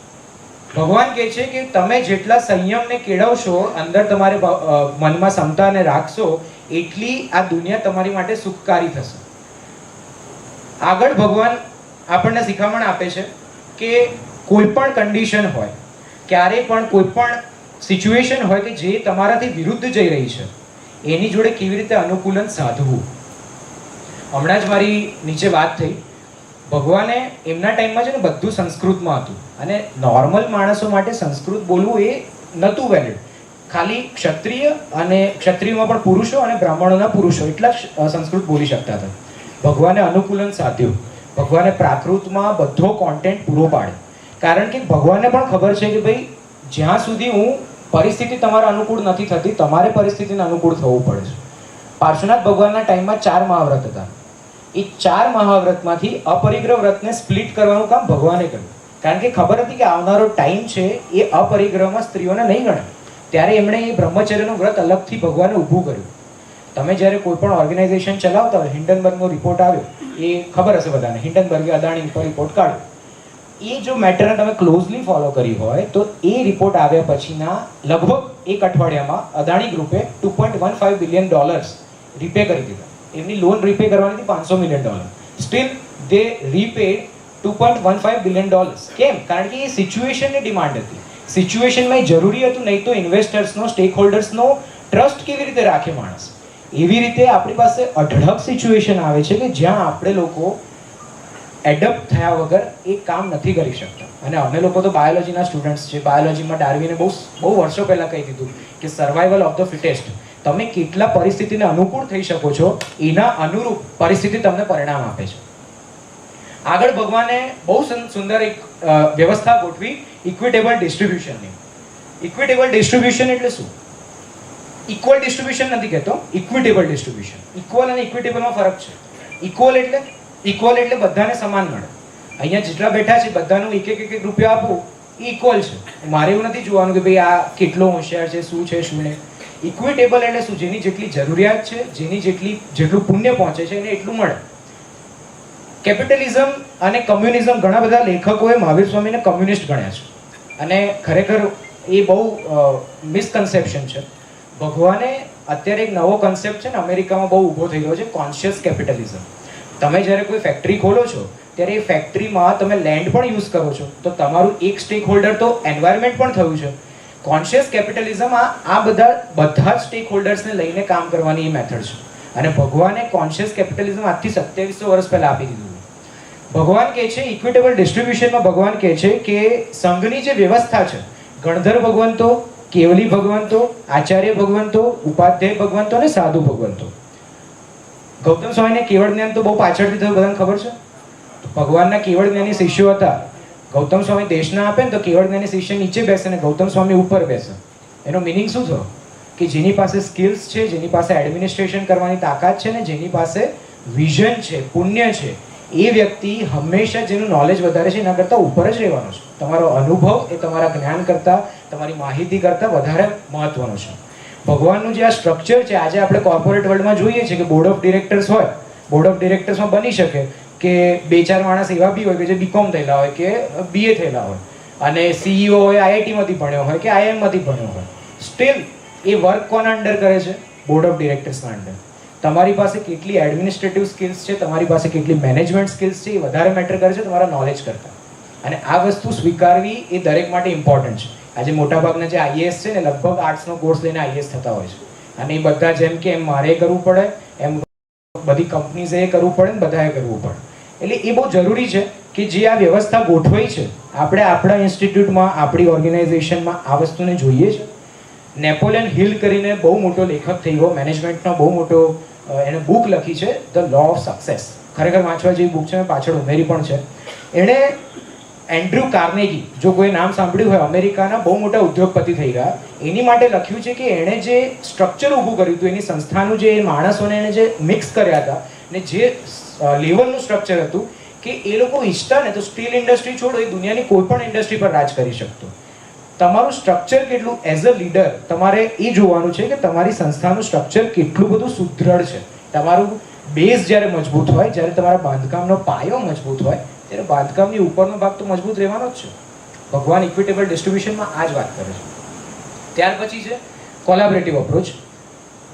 ભગવાન કહે છે કે તમે જેટલા સંયમને કેળવશો, અંદર તમારે મનમાં ક્ષમતાને રાખશો, એટલી આ દુનિયા તમારી માટે સુખકારી થશે. આગળ ભગવાન આપણને શિખામણ આપે છે કે કોઈ પણ કન્ડિશન હોય, ક્યારે પણ કોઈ પણ સિચ્યુએશન હોય કે જે તમારાથી વિરુદ્ધ જઈ રહી છે, એની જોડે કેવી રીતે અનુકૂલન સાધવું. હમણાં જ મારી નીચે વાત થઈ, ભગવાને એમના ટાઈમમાં છે ને બધું સંસ્કૃતમાં હતું, અને નોર્મલ માણસો માટે સંસ્કૃત બોલવું એ નહોતું વેલિડ. ખાલી ક્ષત્રિય અને ક્ષત્રિયમાં પણ પુરુષો અને બ્રાહ્મણોના પુરુષો એટલા જ સંસ્કૃત બોલી શકતા હતા. ભગવાને અનુકૂલન સાધ્યું. ભગવાને પ્રાકૃતમાં બધો કોન્ટેન્ટ પૂરો પાડ્યો, કારણ કે ભગવાનને પણ ખબર છે કે ભાઈ જ્યાં સુધી પરિસ્થિતિ તમારા અનુકૂળ નથી થતી, તમારે પરિસ્થિતિને અનુકૂળ થવું પડે છે. પાર્શ્વનાથ ભગવાનના ટાઈમમાં 4 મહાવ્રત હતા. એ 4 મહાવ્રતમાંથી અપરિગ્રહ વ્રતને સ્પ્લિટ કરવાનું કામ ભગવાને કર્યું, કારણ કે ખબર હતી કે આવનારો ટાઈમ છે એ અપરિગ્રહમાં સ્ત્રીઓને નહીં ગણે. ત્યારે એમણે એ બ્રહ્મચર્યનું વ્રત અલગથી ભગવાને ઊભું કર્યું. તમે જ્યારે કોઈ પણ ઓર્ગેનાઇઝેશન ચલાવતા હોય, હિન્ડનબર્ગનો રિપોર્ટ આવ્યો, એ ખબર હશે બધાને, હિન્ડનબર્ગે અદાણી પર રિપોર્ટ કાઢ્યો. એ જો મેટરને તમે ક્લોઝલી ફોલો કરી હોય તો એ રિપોર્ટ આવ્યા પછીના લગભગ 1 અઠવાડિયામાં અદાણી ગ્રુપે $2.15 બિલિયન રીપે કરી દીધા. એમની લોન રીપે કરવાની હતી $500 મિલિયન. સ્ટીલ દે રીપેડ $2.15 બિલિયન. કેમ? કારણ કે એ સિચ્યુએશનની ડિમાન્ડ હતી. સિચ્યુએશનમાં એ જરૂરી હતું, નહીં તો ઇન્વેસ્ટર્સનો, સ્ટેક હોલ્ડર્સનો ટ્રસ્ટ કેવી રીતે રાખે માણસ. એવી રીતે આપણી પાસે અઢળક સિચ્યુએશન આવે છે કે જ્યાં આપણે લોકો એડપ્ટ થયા વગર એ કામ નથી કરી શકતા. અને અમે લોકો તો બાયોલોજીના સ્ટુડન્ટ્સ છે. બાયોલોજીમાં ડાર્વિને બહુ વર્ષો પહેલાં કહી દીધું કે સર્વાઈવલ ઓફ ધ ફિટેસ્ટ. તમે કેટલા પરિસ્થિતિને અનુકૂળ થઈ શકો છો, એના અનુરૂપ પરિસ્થિતિ તમને પરિણામ આપે છે. આગળ ભગવાને બહુ સુંદર એક વ્યવસ્થા ગોઠવી ઇક્વિટેબલ ડિસ્ટ્રીબ્યુશનની. ઇક્વિટેબલ ડિસ્ટ્રીબ્યુશન એટલે શું? ઇક્વલ ડિસ્ટ્રીબ્યુશન નથી કહેતો, ઇક્વિટેબલ ડિસ્ટ્રીબ્યુશન. ઇક્વલ અને ઇક્વિટેબલમાં ફરક છે. ઇક્વલ એટલે બધાને સમાન મળે. અહીંયા જેટલા બેઠા છે બધાનું એક રૂપિયા આપવું એ ઇક્વલ છે. મારે એવું નથી જોવાનું કે ભાઈ આ કેટલો હોશિયાર છે, શું છે, શું નહીં. ઇક્વિટેબલ એટલે શું? જેની જેટલી જરૂરિયાત છે, જેટલું પુણ્ય પહોંચે છે એને એટલું મળે. કેપિટલિઝમ અને કમ્યુનિઝમ, ઘણા બધા લેખકોએ મહાવીર સ્વામીને કમ્યુનિસ્ટ ગણ્યા છે, અને ખરેખર એ બહુ મિસકન્સેપ્શન છે. ભગવાને અત્યારે એક નવો કન્સેપ્ટ છે ને અમેરિકામાં બહુ ઊભો થઈ રહ્યો છે, કોન્શિયસ કેપિટલિઝમ. તમે જ્યારે કોઈ ફેક્ટરી ખોલો છો ત્યારે એ ફેક્ટરીમાં તમે લેન્ડ પણ યુઝ કરો છો, તો તમારું એક સ્ટેક હોલ્ડર તો એન્વાયરમેન્ટ પણ થયું છે. કોન્શિયસ કેપિટલિઝમ આ બધા જ સ્ટેક હોલ્ડર્સને લઈને કામ કરવાની એ મેથડ છે. અને ભગવાને કોન્શિયસ કેપિટલિઝમ આજથી 2700 વર્ષ પહેલા આપી દીધું. ભગવાન કહે છે ઇક્વિટેબલ ડિસ્ટ્રીબ્યુશનમાં ભગવાન કહે છે કે સંઘની જે વ્યવસ્થા છે, ગણધર ભગવંતો, કેવલી ભગવંતો, આચાર્ય ભગવંતો, ઉપાધ્યાય ભગવંતો અને સાધુ ભગવંતો. ગૌતમ સ્વામીને કેવળ જ્ઞાન તો બહુ પાછળથી થયું, બધાને ખબર છે. ભગવાનના કેવળ જ્ઞાની શિષ્યો હતા. ગૌતમ સ્વામી દેશના આપે ને તો કેવળ જ્ઞાની શિષ્ય નીચે બેસે ને ગૌતમ સ્વામી ઉપર બેસે. એનો મિનિંગ શું થયો? કે જેની પાસે સ્કિલ્સ છે, જેની પાસે એડમિનિસ્ટ્રેશન કરવાની તાકાત છે ને જેની પાસે વિઝન છે, પુણ્ય છે, એ વ્યક્તિ હંમેશા જેનું નોલેજ વધારે છે એના કરતાં ઉપર જ રહેવાનો છે. તમારો અનુભવ એ તમારા જ્ઞાન કરતાં, તમારી માહિતી કરતાં વધારે મહત્વનો છે. ભગવાનનું જે આ સ્ટ્રક્ચર છે, આજે આપણે કોર્પોરેટ વર્લ્ડમાં જોઈએ છીએ કે બોર્ડ ઓફ ડિરેક્ટર્સ હોય, બોર્ડ ઓફ ડિરેક્ટર્સમાં બની શકે કે 2-4 માણસ એવા બી હોય કે જે બીકોમ થયેલા હોય કે બીએ થયેલા હોય, અને સીઈઓ હોય આઈઆઈટીમાંથી ભણ્યો હોય કે આઈએમમાંથી ભણ્યો હોય. સ્ટીલ એ વર્ક કોના અંડર કરે છે? બોર્ડ ઓફ ડિરેક્ટર્સના અંડર. તમારી પાસે કેટલી એડમિનિસ્ટ્રેટિવ સ્કિલ્સ છે, તમારી પાસે કેટલી મેનેજમેન્ટ સ્કિલ્સ છે, એ વધારે મેટર કરે છે તમારા નોલેજ કરતાં. અને આ વસ્તુ સ્વીકારવી એ દરેક માટે ઇમ્પોર્ટન્ટ છે. આજે મોટાભાગના જે આઈએએસ છે ને, લગભગ આર્ટ્સનો કોર્સ લઈને આઈએએસ થતા હોય છે, અને એ બધા જેમ કે એમ મારે કરવું પડે, એમ બધી કંપનીઝે કરવું પડે ને બધાએ કરવું પડે. એટલે એ બહુ જરૂરી છે કે જે આ વ્યવસ્થા ગોઠવાઈ છે, આપણે આપણા ઇન્સ્ટિટ્યૂટમાં, આપણી ઓર્ગેનાઇઝેશનમાં આ વસ્તુને જોઈએ છે. નેપોલિયન હિલ કરીને બહુ મોટો લેખક થઈ ગયો, મેનેજમેન્ટનો બહુ મોટો એણે બુક લખી છે, ધ લો ઓફ સક્સેસ. ખરેખર વાંચવા જેવી બુક છે, મેં પાછળ ઉમેરી પણ છે. એણે એન્ડ્રુ કાર્નેગી, જો કોઈ નામ સાંભળ્યું હોય, અમેરિકાના બહુ મોટા ઉદ્યોગપતિ થઈ ગયા, એની માટે લખ્યું છે કે એણે જે સ્ટ્રક્ચર ઊભું કર્યું હતું, એની સંસ્થાનું જે માણસોને એણે જે મિક્સ કર્યા હતા ને જે લેવલનું સ્ટ્રક્ચર હતું, કે એ લોકો ઈચ્છતા ને તો સ્ટીલ ઇન્ડસ્ટ્રી છોડો, એ દુનિયાની કોઈ પણ ઇન્ડસ્ટ્રી પર રાજ કરી શકતો. તમારું સ્ટ્રક્ચર કેટલું, એઝ અ લીડર તમારે એ જોવાનું છે કે તમારી સંસ્થાનું સ્ટ્રક્ચર કેટલું બધું સુદૃઢ છે. તમારું બેઝ જ્યારે મજબૂત હોય, જ્યારે તમારા બાંધકામનો પાયો મજબૂત હોય, ત્યારે બાંધકામની ઉપરનો ભાગ તો મજબૂત રહેવાનો જ છે. ભગવાન ઇક્વિટેબલ ડિસ્ટ્રીબ્યુશનમાં આ જ વાત કરે છે. ત્યાર પછી છે કોલાબરેટિવ અપ્રોચ.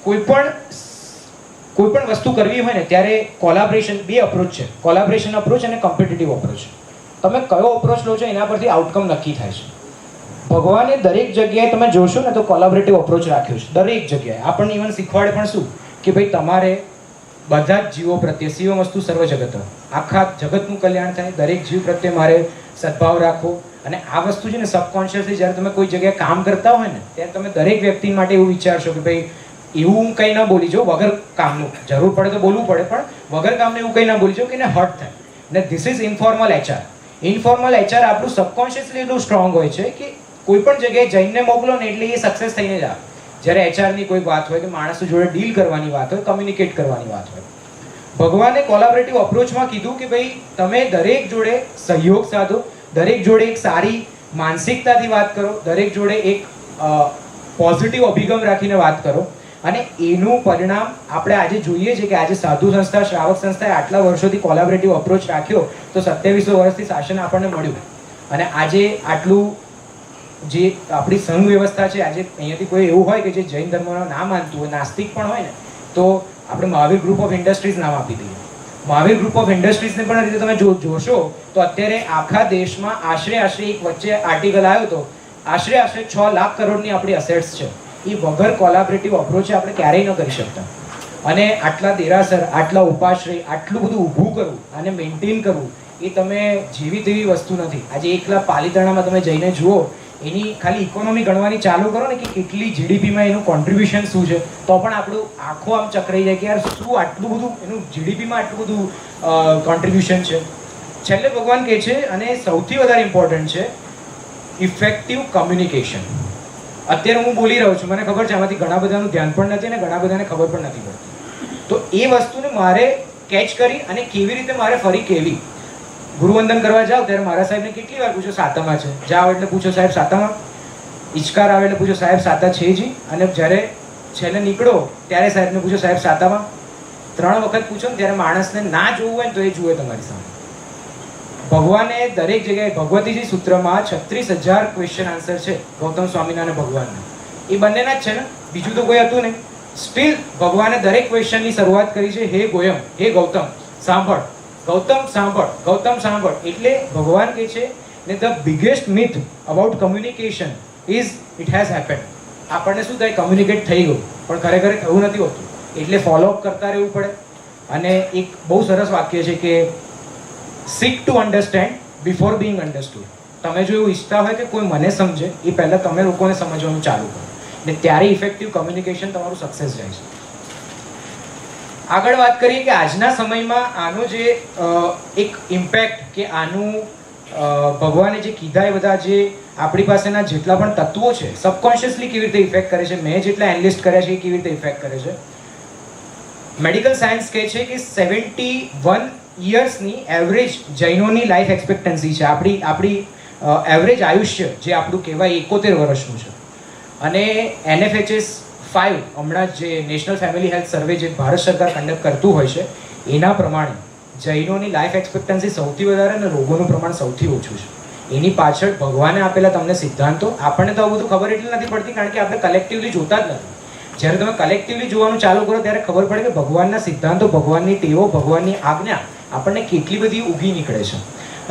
કોઈ પણ વસ્તુ કરવી હોય ને ત્યારે કોલાબરેશન, 2 અપ્રોચ છે, કોલાબરેશન અપ્રોચ અને કોમ્પિટિટિવ અપ્રોચ. તમે કયો અપ્રોચ લો છો એના પરથી આઉટકમ નક્કી થાય છે. ભગવાને દરેક જગ્યાએ તમે જોશો ને તો કોલાબરેટિવ અપ્રોચ રાખ્યો છે. દરેક જગ્યાએ આપણને ઇવન શીખવાડે પણ શું કે ભાઈ તમારે બધા જ જીવો પ્રત્યે, શિવમ વસ્તુ સર્વ જગત, આખા જગતનું કલ્યાણ થાય, દરેક જીવ પ્રત્યે મારે સદભાવ રાખવો. અને આ વસ્તુ છે ને સબકોન્શિયસલી જ્યારે તમે કોઈ જગ્યાએ કામ કરતા હોય ને ત્યારે તમે દરેક વ્યક્તિ માટે એવું વિચારશો કે ભાઈ એવું હું કંઈ ના બોલી જાઉં વગર કામનું, જરૂર પડે તો બોલવું પડે, પણ વગર કામને એવું કંઈ ના બોલી જાઉં કે એને હર્ટ થાય. ને this is informal HR. Informal HR આપણું સબકોન્શિયસલી એટલું સ્ટ્રોંગ હોય છે કે કોઈ પણ જગ્યાએ જઈને મોકલો ને એટલે એ સક્સેસ થઈને જ આવે. જ્યારે એચઆરની કોઈ વાત હોય કે માણસો જોડે ડીલ કરવાની વાત હોય, કમ્યુનિકેટ કરવાની વાત હોય, ભગવાને કોલાબરેટિવ અપ્રોચમાં કીધું કે ભાઈ તમે દરેક જોડે સહયોગ સાધો, દરેક જોડે એક સારી માનસિકતાથી વાત કરો, દરેક જોડે એક પોઝિટિવ અભિગમ રાખીને વાત કરો. અને એનું પરિણામ આપણે આજે જોઈએ છે કે આજે સાધુ સંસ્થા, શ્રાવક સંસ્થાએ આટલા વર્ષોથી કોલાબરેટિવ અપ્રોચ રાખ્યો તો 2700 વર્ષથી શાસન આપણને મળ્યું. અને આજે આટલું જે આપણી સંઘ વ્યવસ્થા છે, આજે અહીંયાથી કોઈ એવું હોય કે જે જૈન ધર્મનો ના માનતું હોય, નાસ્તિક પણ હોય ને, તો આપણે મહાવીર ગ્રુપ ઓફ ઇન્ડસ્ટ્રીઝ નામ આપી દઈએ. મહાવીર ગ્રુપ ઓફ ઇન્ડસ્ટ્રીઝને પણ રીતે તમે જોશો તો અત્યારે આખા દેશમાં આશરે એક વચ્ચે આર્ટિકલ આવ્યો હતો, આશરે 6 લાખ કરોડની આપણી અસેટ્સ છે. એ વગર કોલાબરેટિવ અપ્રોચે આપણે ક્યારેય ન કરી શકતા. અને આટલા દેરાસર, આટલા ઉપાશ્રય, આટલું બધું ઊભું કરવું અને મેન્ટેન કરવું એ તમે જેવી તેવી વસ્તુ નથી. આજે એકલા પાલીતાણામાં તમે જઈને જુઓ, એની ખાલી ઇકોનોમી ગણવાની ચાલુ કરો ને કે કેટલી જીડીપીમાં એનું કોન્ટ્રીબ્યુશન શું છે, તો પણ આપણું આખો આમ ચક્રાઈ જાય કે યાર શું આટલું બધું એનું જીડીપીમાં આટલું બધું કોન્ટ્રીબ્યુશન છે. છેલ્લે ભગવાન કહે છે, અને સૌથી વધારે ઇમ્પોર્ટન્ટ છે, ઇફેક્ટિવ કમ્યુનિકેશન. અત્યારે હું બોલી રહ્યો છું, મને ખબર છે આમાંથી ઘણા બધાનું ધ્યાન પણ નથી અને ઘણા બધાને ખબર પણ નથી પડતી. તો એ વસ્તુને મારે કેચ કરી અને કેવી રીતે મારે ફરી કહેવી. ગુરુવંદન કરવા જાઓ ત્યારે મારા સાહેબને કેટલી વાર પૂછો સાતામાં છે, જાઓ એટલે પૂછો સાહેબ સાતામાં, ઈચકાર આવે એટલે પૂછો સાહેબ સાતા છે જી, અને જ્યારે છેલ્લે નીકળો ત્યારે સાહેબને પૂછો સાહેબ સાતામાં. 3 વખત પૂછો ને ત્યારે માણસને ના જોવું હોય ને તો એ જુએ તમારી સામે. ભગવાને દરેક જગ્યાએ ભગવતીજી સૂત્રમાં 36,000 ક્વેશ્ચન આન્સર છે ગૌતમ સ્વામીના અને ભગવાનના. એ બંનેના જ છે ને, બીજું તો કોઈ હતું નહીં. સ્ટીલ ભગવાને દરેક ક્વેશ્ચનની શરૂઆત કરી છે, હે ગોયમ, હે ગૌતમ સાંભળ, ગૌતમ સાંભળ, ગૌતમ સાંભળ. એટલે ભગવાન કહે છે ને the biggest myth about communication is it has happened. આપણને શું થાય, કમ્યુનિકેટ થઈ ગયું, પણ ખરેખર થયું નથી હોતું. એટલે ફોલોઅપ કરતા રહેવું પડે. અને એક બહુ સરસ વાક્ય છે કે seek to understand before being understood. તમે જો એવું ઈચ્છતા હોય કે કોઈ મને સમજે, એ પહેલાં તમે લોકોને સમજવાનું ચાલુ કરો, ને ત્યારે ઇફેક્ટિવ કમ્યુનિકેશન તમારું સક્સેસ જાય છે. આગળ વાત કરીએ કે આજના સમયમાં આનો જે એક ઇમ્પેક્ટ કે આનું ભગવાને જે કીધા એ બધા જે આપણી પાસેના જેટલા પણ તત્વો છે, સબકોન્શિયસલી કેવી રીતે ઇફેક્ટ કરે છે, મેં જેટલા એનાલિસ્ટ કર્યા છે એ કેવી રીતે ઇફેક્ટ કરે છે. મેડિકલ સાયન્સ કહે છે કે 71 યર્સની એવરેજ જૈનોની લાઈફ એક્સપેક્ટન્સી છે. આપણી એવરેજ આયુષ્ય જે આપણું કહેવાય 71 વર્ષનું છે. અને NFHS હમણાં જે નેશનલ ફેમિલી હેલ્થ સર્વે જે ભારત સરકાર કન્ડક્ટ કરતું હોય છે એના પ્રમાણે જૈનોની લાઈફ એક્સપેક્ટન્સી સૌથી વધારે અને રોગોનું પ્રમાણ સૌથી ઓછું છે. એની પાછળ ભગવાને આપેલા તમને સિદ્ધાંતો, આપણને તો આ બધું ખબર એટલી નથી પડતી કારણ કે આપણે કલેક્ટિવલી જોતા જ નથી. જ્યારે તમે કલેક્ટિવલી જોવાનું ચાલુ કરો ત્યારે ખબર પડે કે ભગવાનના સિદ્ધાંતો, ભગવાનની ટેવો, ભગવાનની આજ્ઞા આપણને કેટલી બધી ઉગી નીકળે છે.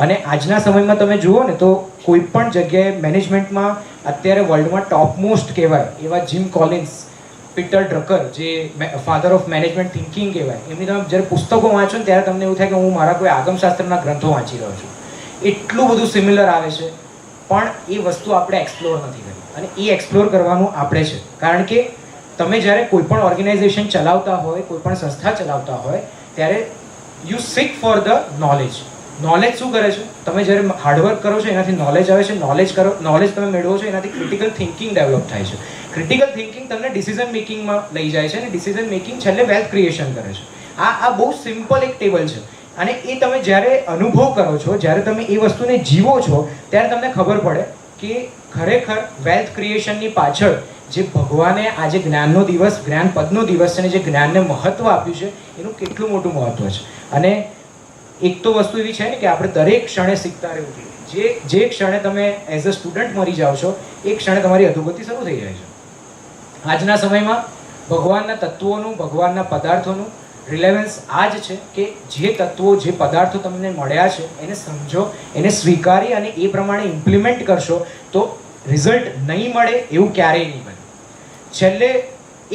અને આજના સમયમાં તમે જુઓ ને તો કોઈ પણ જગ્યાએ મેનેજમેન્ટમાં અત્યારે વર્લ્ડમાં ટોપ મોસ્ટ કહેવાય એવા જીમ કોલિન્સ, પીટર ડ્રકર જે ફાધર ઓફ મેનેજમેન્ટ થિંકિંગ કહેવાય, એમની તમે જ્યારે પુસ્તકો વાંચો ને ત્યારે તમને એવું થાય કે હું મારા કોઈ આગમશાસ્ત્રના ગ્રંથો વાંચી રહ્યો છું. એટલું બધું સિમિલર આવે છે, પણ એ વસ્તુ આપણે એક્સપ્લોર નથી કરી અને એ એક્સપ્લોર કરવાનું આપણે છે. કારણ કે તમે જ્યારે કોઈ પણ ઓર્ગેનાઇઝેશન ચલાવતા હોય, કોઈ પણ સંસ્થા ચલાવતા હોય ત્યારે you seek for the knowledge. Knowledge શું કરે છે? તમે જ્યારે હાર્ડવર્ક કરો છો એનાથી નોલેજ આવે છે, નોલેજ તમે મેળવો છો એનાથી ક્રિટિકલ થિંકિંગ ડેવલપ થાય છે. ક્રિટિકલ થિંકિંગ તમને ડિસિઝન મેકિંગમાં લઈ જાય છે અને ડિસિઝન મેકિંગ છેલ્લે વેલ્થ ક્રિએશન કરે છે. આ બહુ સિમ્પલ એક ટેબલ છે અને એ તમે જ્યારે અનુભવ કરો છો, જ્યારે તમે એ વસ્તુને જીવો છો ત્યારે તમને ખબર પડે કે ખરેખર વેલ્થ ક્રિએશનની પાછળ જે ભગવાને આજે જ્ઞાનનો દિવસ, જ્ઞાન પદનો દિવસ છે અને જે જ્ઞાનને મહત્વ આપ્યું છે એનું કેટલું મોટું મહત્વ છે. અને એક તો વસ્તુ એવી છે ને કે આપણે દરેક ક્ષણે શીખતા રહેવું જોઈએ. જે ક્ષણે તમે એઝ અ સ્ટુડન્ટ મરી જાઓ છો એ ક્ષણે તમારી અધોગતિ શરૂ થઈ જાય છે. આજના સમયમાં ભગવાનના તત્વોનું, ભગવાનના પદાર્થોનું રિલેવન્સ આ જ છે કે જે તત્વો, જે પદાર્થો તમને મળ્યા છે એને સમજો, એને સ્વીકારી અને એ પ્રમાણે ઇમ્પ્લિમેન્ટ કરશો તો રિઝલ્ટ નહીં મળે એવું ક્યારેય નહીં બને. છેલ્લે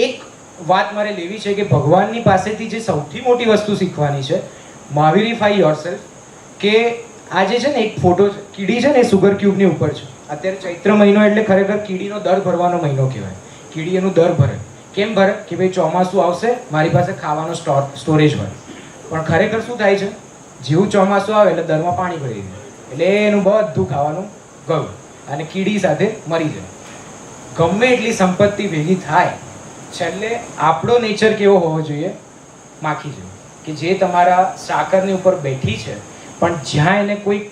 એક વાત મારે લેવી છે કે ભગવાનની પાસેથી જે સૌથી મોટી વસ્તુ શીખવાની છે, મહાવીરીફાઈ યોરસેલ્ફ. કે આજે છે ને એક ફોટો છે, કીડી છે ને એ સુગર ક્યુબની ઉપર છે. અત્યારે ચૈત્ર મહિનો એટલે ખરેખર કીડીનો દર ભરવાનો મહિનો કહેવાય. કીડી એનું દર ભરે. કેમ ભરે? કે ભાઈ ચોમાસું આવશે, મારી પાસે ખાવાનો સ્ટોરેજ હોય. પણ ખરેખર શું થાય છે? જેવું ચોમાસું આવે એટલે દરમાં પાણી ભરી જાય એટલે એનું બધું ખાવાનું ગયું અને કીડી સાથે મરી જાય. ગમે એટલી સંપત્તિ ભેગી થાય, છેલ્લે આપણો નેચર કેવો હોવો જોઈએ? માખી જેવો, કે જે તમારા સાકરની ઉપર બેઠી છે પણ જ્યાં એને કોઈક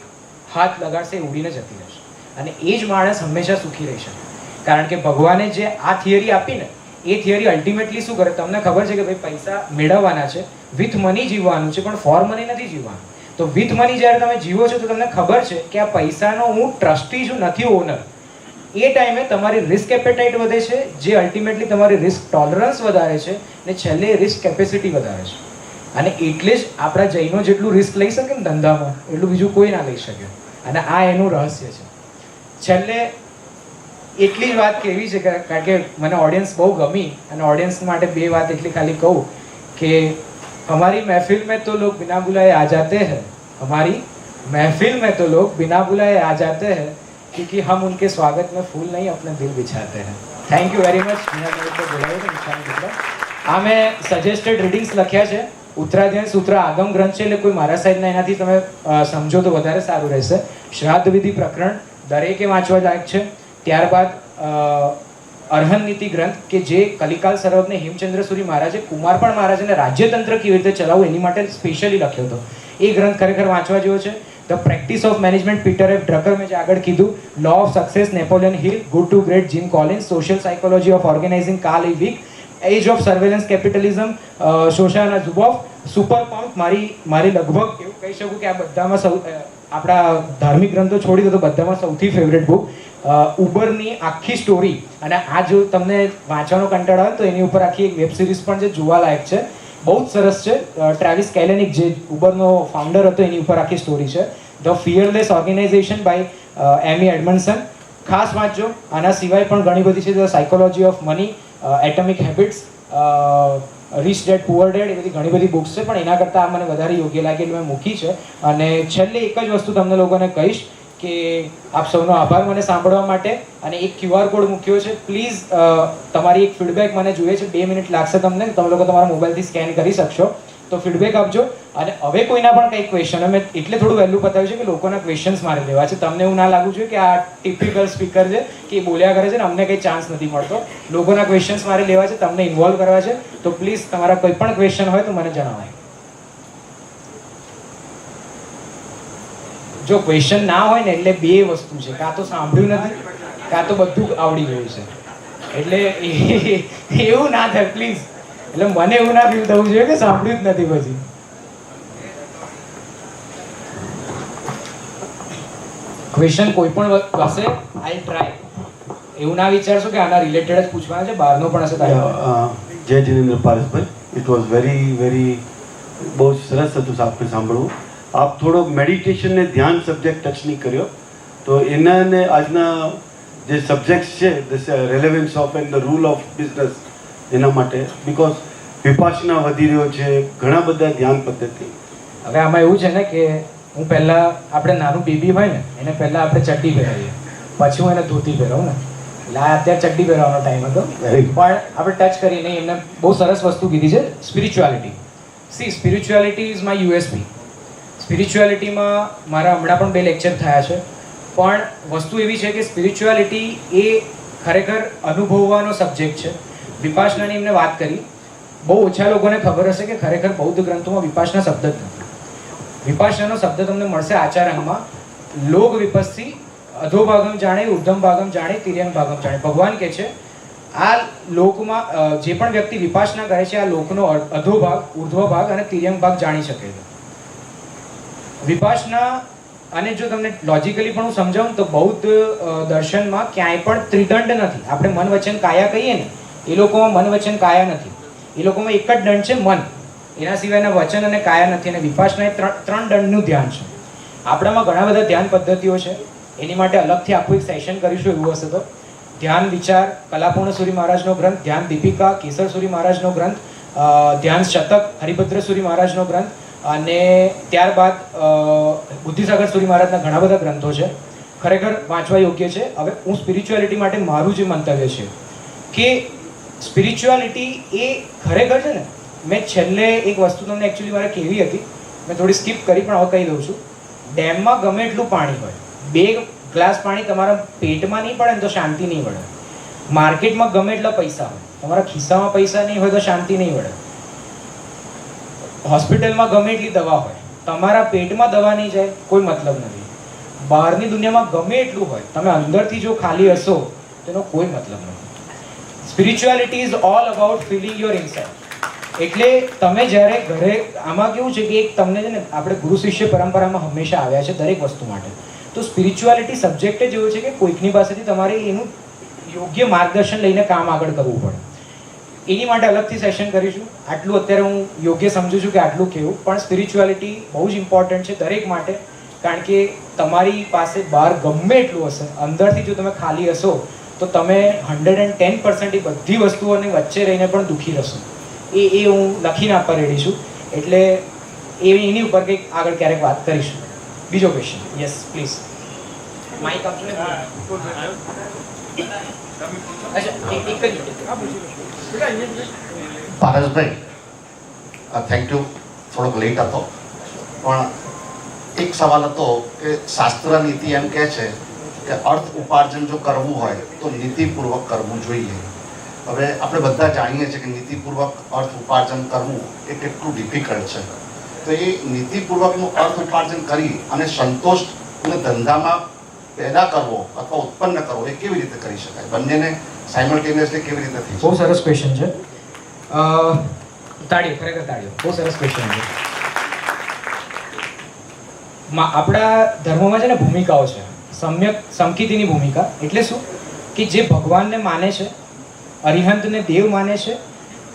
હાથ લગાડશે એ ઉડીને જતી રહેશે. અને એ જ માણસ હંમેશા સુખી રહી શકે. કારણ કે ભગવાને જે આ થિયરી આપી ને એ થિયરી અલ્ટિમેટલી શું કરે? તમને ખબર છે કે ભાઈ પૈસા મેળવવાના છે, વિથ મની જીવવાનું છે, પણ ફોર મની નથી જીવવાનું. તો વિથ મની જ્યારે તમે જીવો છો તો તમને ખબર છે કે આ પૈસાનો હું ટ્રસ્ટી છું, નથી ઓનર. એ ટાઈમે તમારી રિસ્ક એપેટાઇટ વધે છે, જે અલ્ટિમેટલી તમારી રિસ્ક ટોલરન્સ વધારે છે ને છેલ્લે રિસ્ક કેપેસિટી વધારે છે. અને એટલે જ આપણા જૈનો જેટલું રિસ્ક લઈ શકે ને ધંધામાં એટલું બીજું કોઈ ના લઈ શકે. અને આ એનું રહસ્ય છે. છેલ્લે એટલી જ વાત કહેવી છે કારણ કે મને ઓડિયન્સ બહુ ગમી અને ઓડિયન્સ માટે બે વાત એટલી ખાલી કહું કે हमारी महफिल में तो लोग बिना बुलाए आ जाते हैं, हमारी महफिल में तो लोग बिना बुलाए आ जाते हैं क्योंकि हम उनके स्वागत में फूल नहीं अपने दिल बिछाते हैं. Thank you very much. આ મેં સજેસ્ટેડ રીડિંગ્સ લખ્યા છે. ઉત્તરાધ્યાય સૂત્ર આગમ ગ્રંથ છે એટલે કોઈ મારા સાઈડના એનાથી તમે સમજો તો વધારે સારું રહેશે. શ્રાદ્ધ વિધિ પ્રકરણ દરેકે વાંચવા લાયક છે. ત્યારબાદ અર્હન નીતિ ગ્રંથ કે જે કલિકાલ સર્વજ્ઞ હેમચંદ્ર સુરી મહારાજે કુમારપણ મહારાજને રાજ્યતંત્ર કેવી રીતે ચલાવવું એની માટે સ્પેશિયલી લખ્યો હતો. એ ગ્રંથ ખરેખર વાંચવા જેવો છે. The practice of management Peter F Drucker મેં જે આગળ કીધું, law of success Napoleon Hill, good to great Jim Collins, social psychology of organizing Karl E Weick, age of surveillance capitalism Shoshana Zuboff, super pump. મારી લગભગ એવું કહી શકું કે આ બધામાં આપણા ધાર્મિક ગ્રંથો છોડી દો તો બધામાં સૌથી ફેવરેટ બુક ઉબરની આખી સ્ટોરી. અને આ જો તમને વાંચવાનો કંટાળો આવે તો એની ઉપર આખી એક વેબ સિરીઝ પણ છે, જોવાલાયક છે, બહુ જ સરસ છે. ટ્રાવિસ કેલેનિક જે ઉબરનો ફાઉન્ડર હતો એની ઉપર આખી સ્ટોરી છે. The fearless organization by Amy Edmondson, ખાસ વાંચજો. આના સિવાય પણ ઘણી બધી છે, the psychology of money, atomic habits, rich dad poor dad, એ બધી ઘણી બધી બુક્સ છે. પણ એના કરતાં આ મને વધારે યોગ્ય લાગે એટલે મેં મૂકી છે. અને છેલ્લે એક જ વસ્તુ તમને લોકોને કહીશ કે આપ સૌનો આભાર મને સાંભળવા માટે. અને એક QR કોડ મૂક્યો છે, પ્લીઝ તમારી એક ફીડબેક મને જોઈએ છે. 2 મિનિટ લાગશે તમને, તમે લોકો તમારા મોબાઈલથી સ્કેન કરી શકશો તો ફીડબેક આપજો. અને હવે કોઈના પણ કંઈ ક્વેશ્ચન, અમે એટલે થોડું વહેલું બતાવ્યું છે કે લોકોના ક્વેશ્ચન્સ મારે લેવા છે. તમને એવું ના લાગવું જોઈએ કે આ ટિપિકલ સ્પીકર છે કે બોલ્યા કરે છે ને અમને કંઈ ચાન્સ નથી મળતો. લોકોના ક્વેશ્ચન્સ મારે લેવા છે, તમને ઇન્વોલ્વ કરવા છે. તો પ્લીઝ તમારા કોઈ પણ ક્વેશ્ચન હોય તો મને જણાવાય. જો ક્વેશ્ચન ના હોય ને એટલે બે વસ્તુ છે, કાં તો સાંભળ્યું નથી કાં તો બધું આવડી ગયું છે. એટલે એવું ના થાય પ્લીઝ. એટલે મને એવું ના ફીલ થવું જોઈએ કે સાંભળ્યું જ નથી પછી. ક્વેશ્ચન કોઈ પણ હશે આઈ ટ્રાય. એવું ના વિચારશો કે આના રિલેટેડ જ પૂછવાના છે, બહારનો પણ હશે તારે. જય જિનેન્દ્ર પારસભાઈ, ઇટ વોઝ વેરી બહુ સરસ હતું આપને સાંભળવું. આપ થોડો મેડિટેશન ને ધ્યાન સબ્જેક્ટ ટચ નહીં કર્યો, તો એના ને આજના જે સબ્જેક્ટ્સ છે the relevance of and the rule of business, એના માટે બિકોઝ વિપાસના વધી રહ્યો છે, ઘણા બધા ધ્યાન પદ્ધતિ. હવે આમાં એવું છે ને કે હું પહેલા આપણે નાનું બેબી હોય ને એને પહેલા આપણે ચડ્ડી પહેરાવીએ, પછી હું એને ધોતી પહેરાવું ને. એટલે આ અત્યારે ચડ્ડી પહેરવાનો ટાઈમ હતો, પણ આપણે ટચ કરીને એમને બહુ સરસ વસ્તુ કીધી છે, spirituality. See, spirituality is my USP. સ્પિરિચ્યુઆલિટીમાં મારા હમણાં પણ 2 લેક્ચર થયા છે, પણ વસ્તુ એવી છે કે સ્પિરિચ્યુઆલિટી એ ખરેખર અનુભવવાનો સબ્જેક્ટ છે. વિપાસનાની એમને વાત કરી, બહુ ઓછા લોકોને ખબર હશે કે ખરેખર બૌદ્ધ ગ્રંથોમાં વિપાસના શબ્દ જ નથી. વિપાસનાનો શબ્દ તમને મળશે આચાર્યંગમાં. લોક વિપસ્થી અધોભાગમ જાણે, ઉર્ધમ ભાગમ જાણે, તિર્યંગ ભાગમ જાણે. ભગવાન કહે છે આ લોકમાં જે પણ વ્યક્તિ વિપાસના કરે છે આ લોકનો અધોભાગ, ઉર્ધ્વ ભાગ અને તિર્યંગ ભાગ જાણી શકે છે. વિપાસના, અને જો તમને લોજિકલી પણ હું સમજાવું તો બૌદ્ધ દર્શનમાં ક્યાંય પણ ત્રિદંડ નથી. આપણે મન વચન કાયા કહીએ ને, એ લોકોમાં મન વચન કાયા નથી. એ લોકોમાં એક જ દંડ છે, મન. એના સિવાયના વચન અને કાયા નથી. અને વિપાસના એ ત્રણ દંડનું ધ્યાન છે. આપણામાં ઘણા બધા ધ્યાન પદ્ધતિઓ છે, એની માટે અલગથી આખું એક સેશન કરીશું એવું હશે તો. ધ્યાન વિચાર, કલાપૂર્ણ સૂરી મહારાજનો ગ્રંથ, ધ્યાન દીપિકા કેસર સૂરી મહારાજનો ગ્રંથ, ધ્યાન શતક હરિભદ્ર સૂરી મહારાજનો ગ્રંથ, અને ત્યારબાદ બુદ્ધિસાગર સૂરી મહારાજના ઘણા બધા ગ્રંથો છે, ખરેખર વાંચવા યોગ્ય છે. હવે હું સ્પિરિચ્યુઆલિટી માટે મારું જે મંતવ્ય છે કે સ્પિરિચ્યુઆલિટી એ ખરેખર છે ને, મેં છેલ્લે એક વસ્તુ તમને એકચ્યુઅલી મારે કહેવી હતી, મેં થોડી સ્કીપ કરી પણ હવે કહી દઉં છું. ડેમમાં ગમે એટલું પાણી હોય, 2 ગ્લાસ પાણી તમારા પેટમાં નહીં પડે ને તો શાંતિ નહીં મળે. માર્કેટમાં ગમે એટલા પૈસા હોય, તમારા ખિસ્સામાં પૈસા નહીં હોય તો શાંતિ નહીં મળે. હોસ્પિટલમાં ગમે એટલી દવા હોય, તમારા પેટમાં દવા નહીં જાય કોઈ મતલબ નથી. બહારની દુનિયામાં ગમે એટલું હોય, તમે અંદરથી જો ખાલી હશો તેનો કોઈ મતલબ નથી. Spirituality is all about feeling your inside. એટલે તમે જ્યારે ઘરે, આમાં કેવું છે કે એક તમને છે ને, આપણે ગુરુ શિષ્ય પરંપરામાં હંમેશા આવ્યા છે દરેક વસ્તુ માટે. તો સ્પિરિચ્યુઆલિટી સબ્જેક્ટ જ એવો છે કે કોઈકની પાસેથી તમારે એનું યોગ્ય માર્ગદર્શન લઈને કામ આગળ કરવું પડે. એની માટે અલગથી સેશન કરીશું. આટલું અત્યારે હું યોગ્ય સમજુ છું કે આટલું કહેવું, પણ સ્પિરિચ્યુઆલિટી બહુ જ ઇમ્પોર્ટન્ટ છે દરેક માટે. કારણ કે તમારી પાસે બહાર ગમે એટલું હશે, અંદરથી જો તમે ખાલી હશો તો તમે 110% એ બધી વસ્તુઓની વચ્ચે રહીને પણ દુઃખી રહેશો. એ હું લખીને આપવા રેડી છું. એટલે એની ઉપર કંઈક આગળ ક્યારેક વાત કરીશું. બીજો ક્વેશ્ચન. Yes please. માઇક આપજો. અચ્છા, એક જ પારસભાઈ, થેન્ક યુ. થોડોક લેટ હતો, પણ એક સવાલ હતો કે શાસ્ત્ર નીતિ એમ કહે છે કે અર્થ ઉપાર્જન જો કરવું હોય તો નીતિપૂર્વક કરવું જોઈએ. હવે આપણે બધા જાણીએ છીએ કે નીતિપૂર્વક અર્થ ઉપાર્જન કરવું એ કેટલું ડિફિકલ્ટ છે. તો એ નીતિપૂર્વકનું અર્થ ઉપાર્જન કરી અને સંતોષને ધંધામાં પેદા કરવો અથવા ઉત્પન્ન કરવો એ કેવી રીતે કરી શકાય? બંનેને સાયમલ્ટેનિયસલી કેવી રીતે થઈ શકે? બહુ સરસ ક્વેશ્ચન છે. તાળીઓ, ખરેખર તાળીઓ. બહુ સરસ ક્વેશ્ચન છે. આપણા ધર્મમાં છે ને ભૂમિકાઓ છે. સમ્યક સમકીતિની ભૂમિકા એટલે શું કે જે ભગવાનને માને છે, અરિહંતને દેવ માને છે,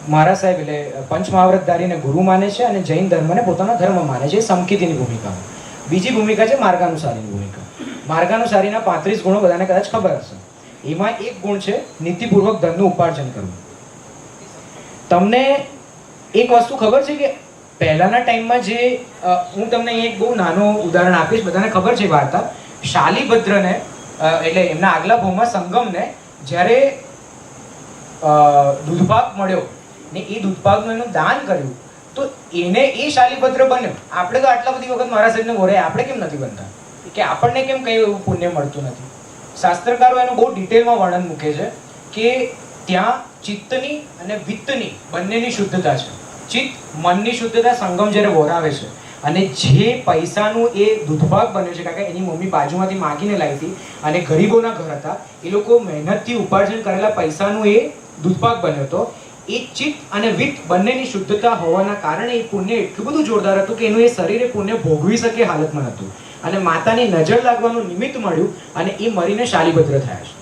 મહારાજ સાહેબ એટલે પંચમહાવ્રતધારીને ગુરુ માને છે, અને જૈન ધર્મને પોતાનો ધર્મ માને છે, એ સમકીતિની ભૂમિકા. બીજી ભૂમિકા છે માર્ગાનુસારીની ભૂમિકા. માર્ગાનુસારીના 35 ગુણો બધાને કદાચ ખબર હશે. એમાં એક ગુણ છે નીતિપૂર્વક ધનનું ઉપાર્જન કરવું. તમને એક વસ્તુ ખબર છે કે પહેલાના ટાઈમમાં જે હું તમને એક બહુ નાનું ઉદાહરણ આપીશ, બધાને ખબર છે વાર્તા. શાલીભદ્રને એટલે એમના આગલા ભાવમાં સંગમને જ્યારે દૂધપાક મળ્યો ને એ દૂધપાકનું એનું દાન કર્યું તો એને એ શાલીભદ્ર બન્યો. આપણે તો આટલા બધી વખત મહારાજ સાહેબને ઘોરે આપણે કેમ નથી બનતા, કે આપણને કેમ કઈ એવું પુણ્ય મળતું નથી? શાસ્ત્રકારો એનું બહુ ડિટેલમાં વર્ણન મૂકે છે કે ત્યાં ચિત્તની અને વિત્તની બંનેની શુદ્ધતા છે. ચિત્ત મનની શુદ્ધતા સંગમ જ્યારે વોરાવે છે, અને જે પૈસાનું એ દૂધભાગ બન્યો છે, કારણ કે એની મમ્મી બાજુમાંથી માગીને લાવી હતી અને ગરીબોના ઘર હતા, એ લોકો મહેનતથી ઉપાર્જન કરેલા પૈસાનું એ દૂધભાગ બન્યો હતો. એ ચિત્ત અને વિત્ત બંનેની શુદ્ધતા હોવાના કારણે એ પુણ્ય એટલું બધું જોરદાર હતું કે એનું એ શરીરે પુણ્ય ભોગવી શકે હાલતમાં હતું, અને માતાની નજર લાગવાનું નિમિત્ત મળ્યું અને એ મરીને શાલીભદ્ર થયા છે.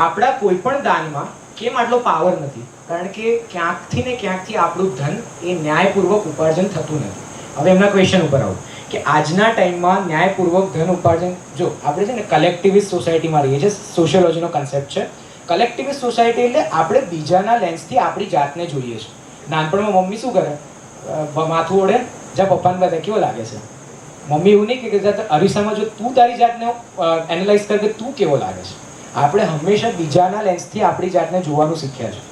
આપણા કોઈ પણ દાનમાં કેમ આટલો પાવર નથી? કારણ કે ક્યાંકથી ને ક્યાંકથી આપણું ધન એ ન્યાયપૂર્વક ઉપાર્જન થતું નથી. હવે એમના ક્વેશ્ચન ઉપર આવું કે આજના ટાઈમમાં ન્યાયપૂર્વક ધન ઉપાર્જન, જો આપણે છે ને કલેક્ટિવિસ્ટ સોસાયટીમાં રહીએ છીએ, સોશિયોલોજીનો કન્સેપ્ટ છે. કલેક્ટિવિસ્ટ સોસાયટી એટલે આપણે બીજાના લેન્સથી આપણી જાતને જોઈએ છે. નાનપણમાં મમ્મી શું કરે? માથું ઓળે, જા પપ્પાને બધા કેવો લાગે છે. મમ્મી એવું નહીં કે અરીસામાં જો તું તારી જાતને એનાલાઇઝ કર કે તું કેવો લાગે છે. આપણે હંમેશા બીજાના લેન્સથી આપણી જાતને જોવાનું શીખ્યા છે.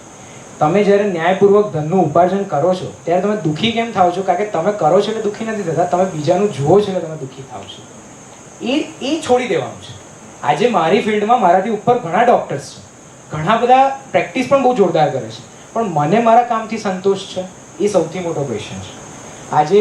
તમે જ્યારે ન્યાયપૂર્વક ધનનું ઉપાર્જન કરો છો ત્યારે તમે દુઃખી કેમ થાવ છો? કારણ કે તમે કરો છો એટલે દુઃખી નથી થતા, તમે બીજાનું જુઓ છો એટલે તમે દુઃખી થાવ છો. એ છોડી દેવાનું છે. આજે મારી ફિલ્ડમાં મારાથી ઉપર ઘણા ડૉક્ટર્સ છે, ઘણા બધા પ્રેક્ટિસ પણ બહુ જોરદાર કરે છે, પણ મને મારા કામથી સંતોષ છે? એ સૌથી મોટો ક્વેશ્ચન છે. આજે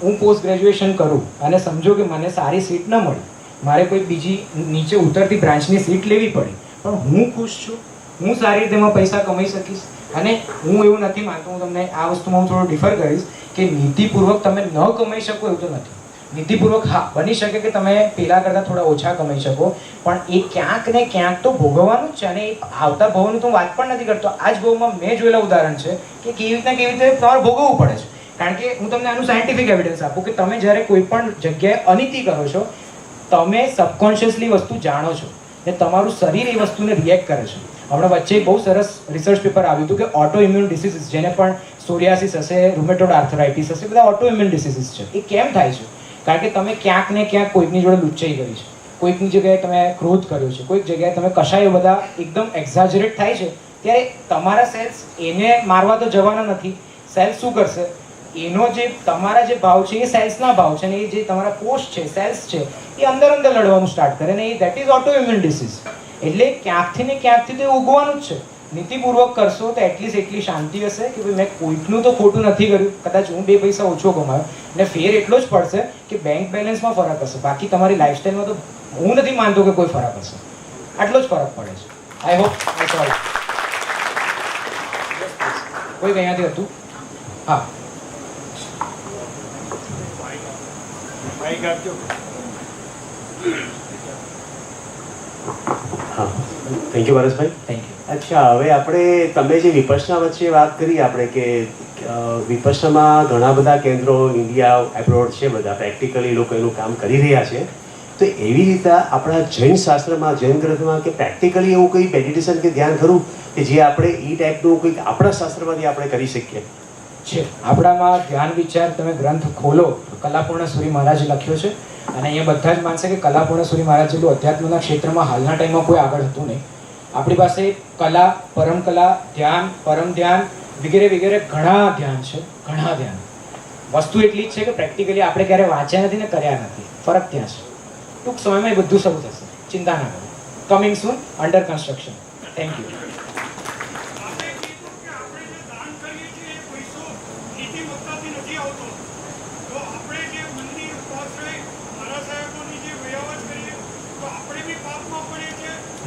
હું પોસ્ટ ગ્રેજ્યુએશન કરું અને સમજો કે મને સારી સીટ ન મળી, મારે કોઈ બીજી નીચે ઉતરતી બ્રાન્ચની સીટ લેવી પડી, પણ હું ખુશ છું, હું સારી રીતે એમાં પૈસા કમાઈ શકીશ. અને હું એવું નથી માનતો, હું તમને આ વસ્તુમાં હું થોડું ડિફર કરીશ કે નીતિપૂર્વક તમે ન કમાઈ શકો એવું તો નથી. નીતિપૂર્વક હા, બની શકે કે તમે પેલા કરતાં થોડા ઓછા કમાઈ શકો, પણ એ ક્યાંક ને ક્યાંક તો ભોગવવાનું જ છે. અને એ આવતા ભવનું તો હું વાત પણ નથી કરતો. આ જ ભવમાં મેં જોયેલા ઉદાહરણ છે કે કેવી રીતે તમારે ભોગવવું પડે છે. કારણ કે હું તમને આનું સાયન્ટિફિક એવિડન્સ આપું કે તમે જ્યારે કોઈ પણ જગ્યાએ અનીતિ કરો છો, તમે સબકોન્શિયસલી વસ્તુ જાણો છો ને તમારું શરીર એ વસ્તુને રિએક્ટ કરે છે. હમણાં વચ્ચે બહુ સરસ રિસર્ચ પેપર આવ્યું હતું કે ઓટો ઇમ્યુન ડિસીઝીસ, જેને પણ સોરિયાસિસ હશે, રૂમેટોઇડ આર્થરાઇટિસ હશે, બધા ઓટો ઇમ્યુન ડિસીઝીસ છે. એ કેમ થાય છે? કારણ કે તમે ક્યાંક ને ક્યાંક કોઈકની જોડે લુચ્ચાઈ કરી છે, કોઈકની જગ્યાએ તમે ક્રોધ કર્યો છે, કોઈક જગ્યાએ તમે કશાયો બધા એકદમ એક્ઝાજરેટ થાય છે, ત્યારે તમારા સેલ્સ એને મારવા તો જવાના નથી. સેલ્સ શું કરશે? એનો જે તમારા જે ભાવ છે એ સેલ્સના ભાવ છે, અને એ જે તમારા કોષ છે, સેલ્સ છે, એ અંદર લડવાનું સ્ટાર્ટ કરે, અને એ that is autoimmune disease. એટલે ક્યાંકથી ને ક્યાંકથી તો એ ઉગવાનું જ છે. નીતિપૂર્વક કરશો તો એટલીસ્ટ એટલી શાંતિ હશે કે ભાઈ મેં કોઈકનું તો ખોટું નથી કર્યું. કદાચ હું 2 પૈસા ઓછો કમાયો ને ફેર એટલો જ પડશે કે બેંક બેલેન્સમાં ફરક હશે, બાકી તમારી લાઈફસ્ટાઈલમાં તો હું નથી માનતો કે કોઈ ફરક હશે. આટલો જ ફરક પડે છે. I hope I sorry. કોઈ અહીંયાથી હતું? હા, thank you Pareshbhai. Thank you. અચ્છા, હવે આપણે તમે જે વિપશ્યના વચ્ચે વાત કરી આપણે કે વિપશ્યનામાં ઘણા બધા કેન્દ્રો ઇન્ડિયા એબ્રોડ છે, બધા પ્રેક્ટિકલી લોકો એનું કામ કરી રહ્યા છે. તો એવી રીતે આપણા જૈન શાસ્ત્રમાં, જૈન ગ્રંથમાં કે પ્રેક્ટિકલી એવું કંઈ મેડિટેશન કે ધ્યાન ખરું કે જે આપણે એ ટાઈપનું કંઈક આપણા શાસ્ત્રમાંથી આપણે કરી શકીએ? છે આપણામાં ધ્યાન વિચાર. તમે ગ્રંથ ખોલો, કલાપૂર્ણ સૂરી મહારાજે લખ્યો છે, અને અહીંયા બધા જ માનશે કે કલાપૂર્ણ સૂરી મહારાજ જેટલું અધ્યાત્મના ક્ષેત્રમાં હાલના ટાઈમમાં કોઈ આગળ હતું નહીં. આપણી પાસે કલા, પરમ કલા, ધ્યાન, પરમ ધ્યાન વગેરે વગેરે ઘણા ધ્યાન છે, ઘણા ધ્યાન. વસ્તુ એટલી જ છે કે પ્રેક્ટિકલી આપણે ક્યારે વાંચ્યા નથી ને કર્યા નથી. ફરક ત્યાં છે. ટૂંક સમયમાં એ બધું શરૂ થશે, ચિંતા ના કરો. Coming soon, under construction. Thank you.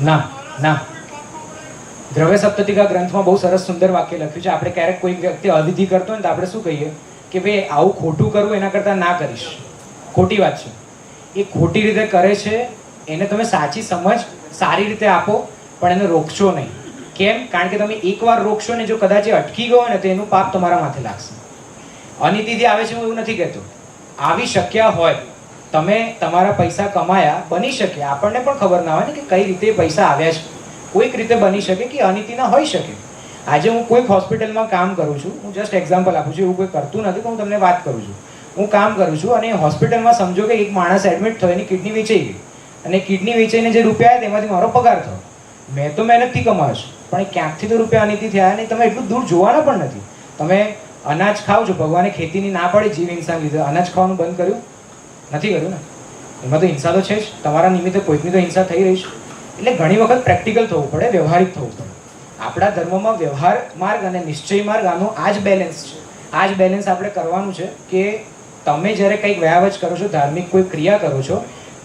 ના ના, દ્રવ્ય સપ્તતિકા ગ્રંથમાં બહુ સરસ સુંદર વાક્ય લખ્યું છે. આપણે ક્યારેક કોઈ વ્યક્તિ અવિધિ કરતો હોય ને તો આપણે શું કહીએ કે ભાઈ આવું ખોટું કરવું એના કરતાં ના કરીશ. ખોટી વાત છે. એ ખોટી રીતે કરે છે, એને તમે સાચી સમજ સારી રીતે આપો, પણ એને રોકશો નહીં. કેમ? કારણ કે તમે એકવાર રોકશો ને જો કદાચ એ અટકી ગયો ને તો એનું પાપ તમારા માથે લાગશે. અનિતિથી આવે છે હું એવું નથી કહેતો, આવી શક્યા હોય. તમે તમારા પૈસા કમાયા, બની શકે આપણને પણ ખબર ના હોય ને કે કઈ રીતે પૈસા આવ્યા છે. કોઈક રીતે બની શકે કે અનિતિના હોઈ શકે. આજે હું કોઈક હોસ્પિટલમાં કામ કરું છું, હું જસ્ટ એક્ઝામ્પલ આપું છું, એવું કોઈ કરતું નથી, પણ હું તમને વાત કરું છું. હું કામ કરું છું અને હોસ્પિટલમાં સમજો કે એક માણસ એડમિટ થયો, એની કિડની વેચાઈ ગઈ, અને કિડની વેચાઈને જે રૂપિયા આવ્યા તેમાંથી મારો પગાર થયો. મેં તો મહેનતથી કમાયો છું, પણ એ ક્યાંકથી તો રૂપિયા અનિતિ થયા નહીં. તમે એટલું દૂર જોવાના પણ નથી. તમે અનાજ ખાઓ છો, ભગવાને ખેતીની ના પાડી, જીવ ઇન્સાન લીધે અનાજ ખાવાનું બંધ કર્યું નથી કર્યું ને? એમાં તો હિંસા તો છે જ. તમારા નિમિત્તે કોઈકની તો હિંસા થઈ રહી છે. એટલે ઘણી વખત પ્રેક્ટિકલ થવું પડે, વ્યવહારિક થવું પડે. આપણા ધર્મમાં વ્યવહાર માર્ગ અને નિશ્ચય માર્ગ, આનો આ જ બેલેન્સ છે. આ જ બેલેન્સ આપણે કરવાનું છે કે તમે જ્યારે કંઈક વ્યાવચ કરો છો, ધાર્મિક કોઈ ક્રિયા કરો છો,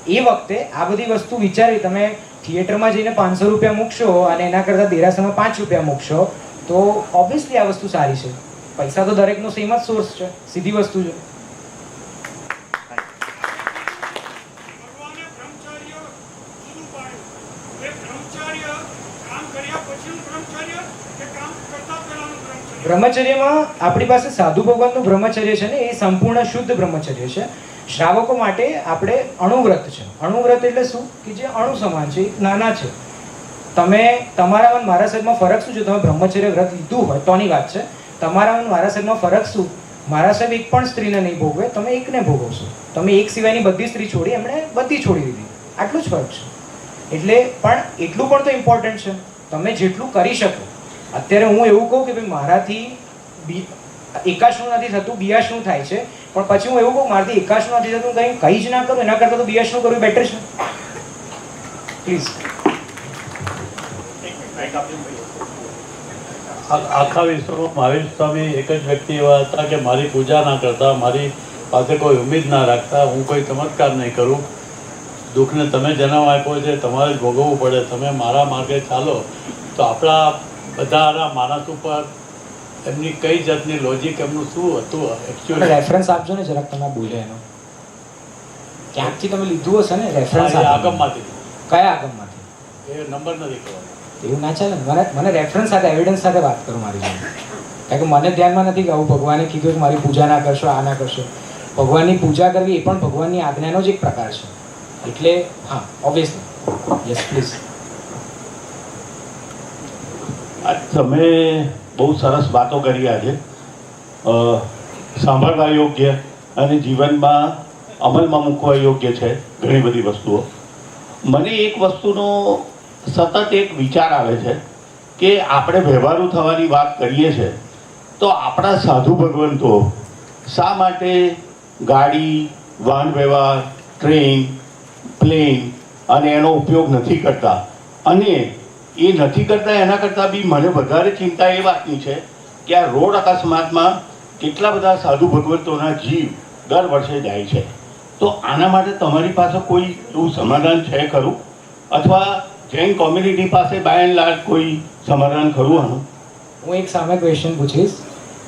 એ વખતે આ બધી વસ્તુ વિચારવી. તમે થિયેટરમાં જઈને 500 રૂપિયા મૂકશો અને એના કરતાં દેરાસરમાં 5 રૂપિયા મૂકશો તો ઓબ્વિયસલી આ વસ્તુ સારી છે. પૈસા તો દરેકનો સેમ જ સોર્સ છે, સીધી વસ્તુ છે. બ્રહ્મચર્યમાં આપણી પાસે સાધુ ભગવાનનું બ્રહ્મચર્ય છે ને, એ સંપૂર્ણ શુદ્ધ બ્રહ્મચર્ય છે. શ્રાવકો માટે આપણે અણુવ્રત છે. અણુવ્રત એટલે શું? કે જે અણુ સમાન છે, નાના છે. તમે તમારા મારા સાહેબમાં ફરક શું છે? તમે બ્રહ્મચર્ય વ્રત લીધું હોય તોની વાત છે. તમારા મારા સાહેબમાં ફરક શું? મારા સાહેબ એક પણ સ્ત્રીને નહીં ભોગવે, તમે એકને ભોગવશો. તમે એક સિવાયની બધી સ્ત્રી છોડી, એમણે બધી છોડી દીધી. આટલું જ ફરક છે. એટલે પણ એટલું પણ તો ઇમ્પોર્ટન્ટ છે, તમે જેટલું કરી શકો. અત્યારે હું એવું કહું કે ભાઈ મારાથી એકાશનું નથી થતું, બિયાશનું થાય છે, પણ પછી હું એવું કહું મારાથી એકાશનું નથી થતું, કંઈ જ ના કરું, એના કરતાં તો બિયાશનું કરવું બેટર છે. પ્લીઝ. આખા વિશ્વમાં મહાવીર સ્વામી એક જ વ્યક્તિ એવા હતા કે મારી પૂજા ના કરતા, મારી પાસે કોઈ ઉમ્મીદ ના રાખતા, હું કોઈ ચમત્કાર નહીં કરું, દુઃખને તમે જન્મ આપ્યો છે, તમારે જ ભોગવવું પડે, તમે મારા માર્ગે ચાલો. તો આપણા બધાના માણસ ઉપર એમની કઈ જાતની લોજિક, એમનું શું હતું એકચ્યુઅલી? રેફરન્સ આપજો ને જરાક, તમે બોલ્યા એનો ક્યાંકથી તમે લીધું હશે ને રેફરન્સ? આગમમાંથી. કયા આગમમાંથી? એ નંબર નથી ખબર. એવું ના ચાલે. મને રેફરન્સ સાથે, એવિડન્સ સાથે વાત કરો મારી જોડે. કારણ કે મને ધ્યાનમાં નથી કે આવું ભગવાને કીધું કે મારી પૂજા ના કરશો, આ ના કરશો. ભગવાનની પૂજા કરવી એ પણ ભગવાનની આજ્ઞાનો જ એક પ્રકાર છે. એટલે હા, ઓબ્વિયસલી. Yes please. તમે બહુ સરસ વાતો કરી આજે, સાંભળવા યોગ્ય અને જીવનમાં અમલમાં મૂકવા યોગ્ય છે ઘણી બધી વસ્તુઓ. મને એક વસ્તુનો સતત એક વિચાર આવે છે કે આપણે વ્યવહારુ થવાની વાત કરીએ છીએ તો આપણા સાધુ ભગવંતો શા માટે ગાડી, વાહન વ્યવહાર, ટ્રેન, પ્લેન અને એનો ઉપયોગ નથી કરતા? અને એ નથી કરતા એના કરતાં બી મને વધારે ચિંતા એ વાતની છે કે આ રોડ અકસ્માતમાં કેટલા બધા સાધુ ભગવંતોના જીવ દર વર્ષે જાય છે. તો આના માટે તમારી પાસે કોઈ એવું સમાધાન છે ખરું? અથવા જૈન કોમ્યુનિટી પાસે બાય એન્ડ લાર્જ કોઈ સમાધાન ખરું આનું? હું એક સામે ક્વેશ્ચન પૂછીશ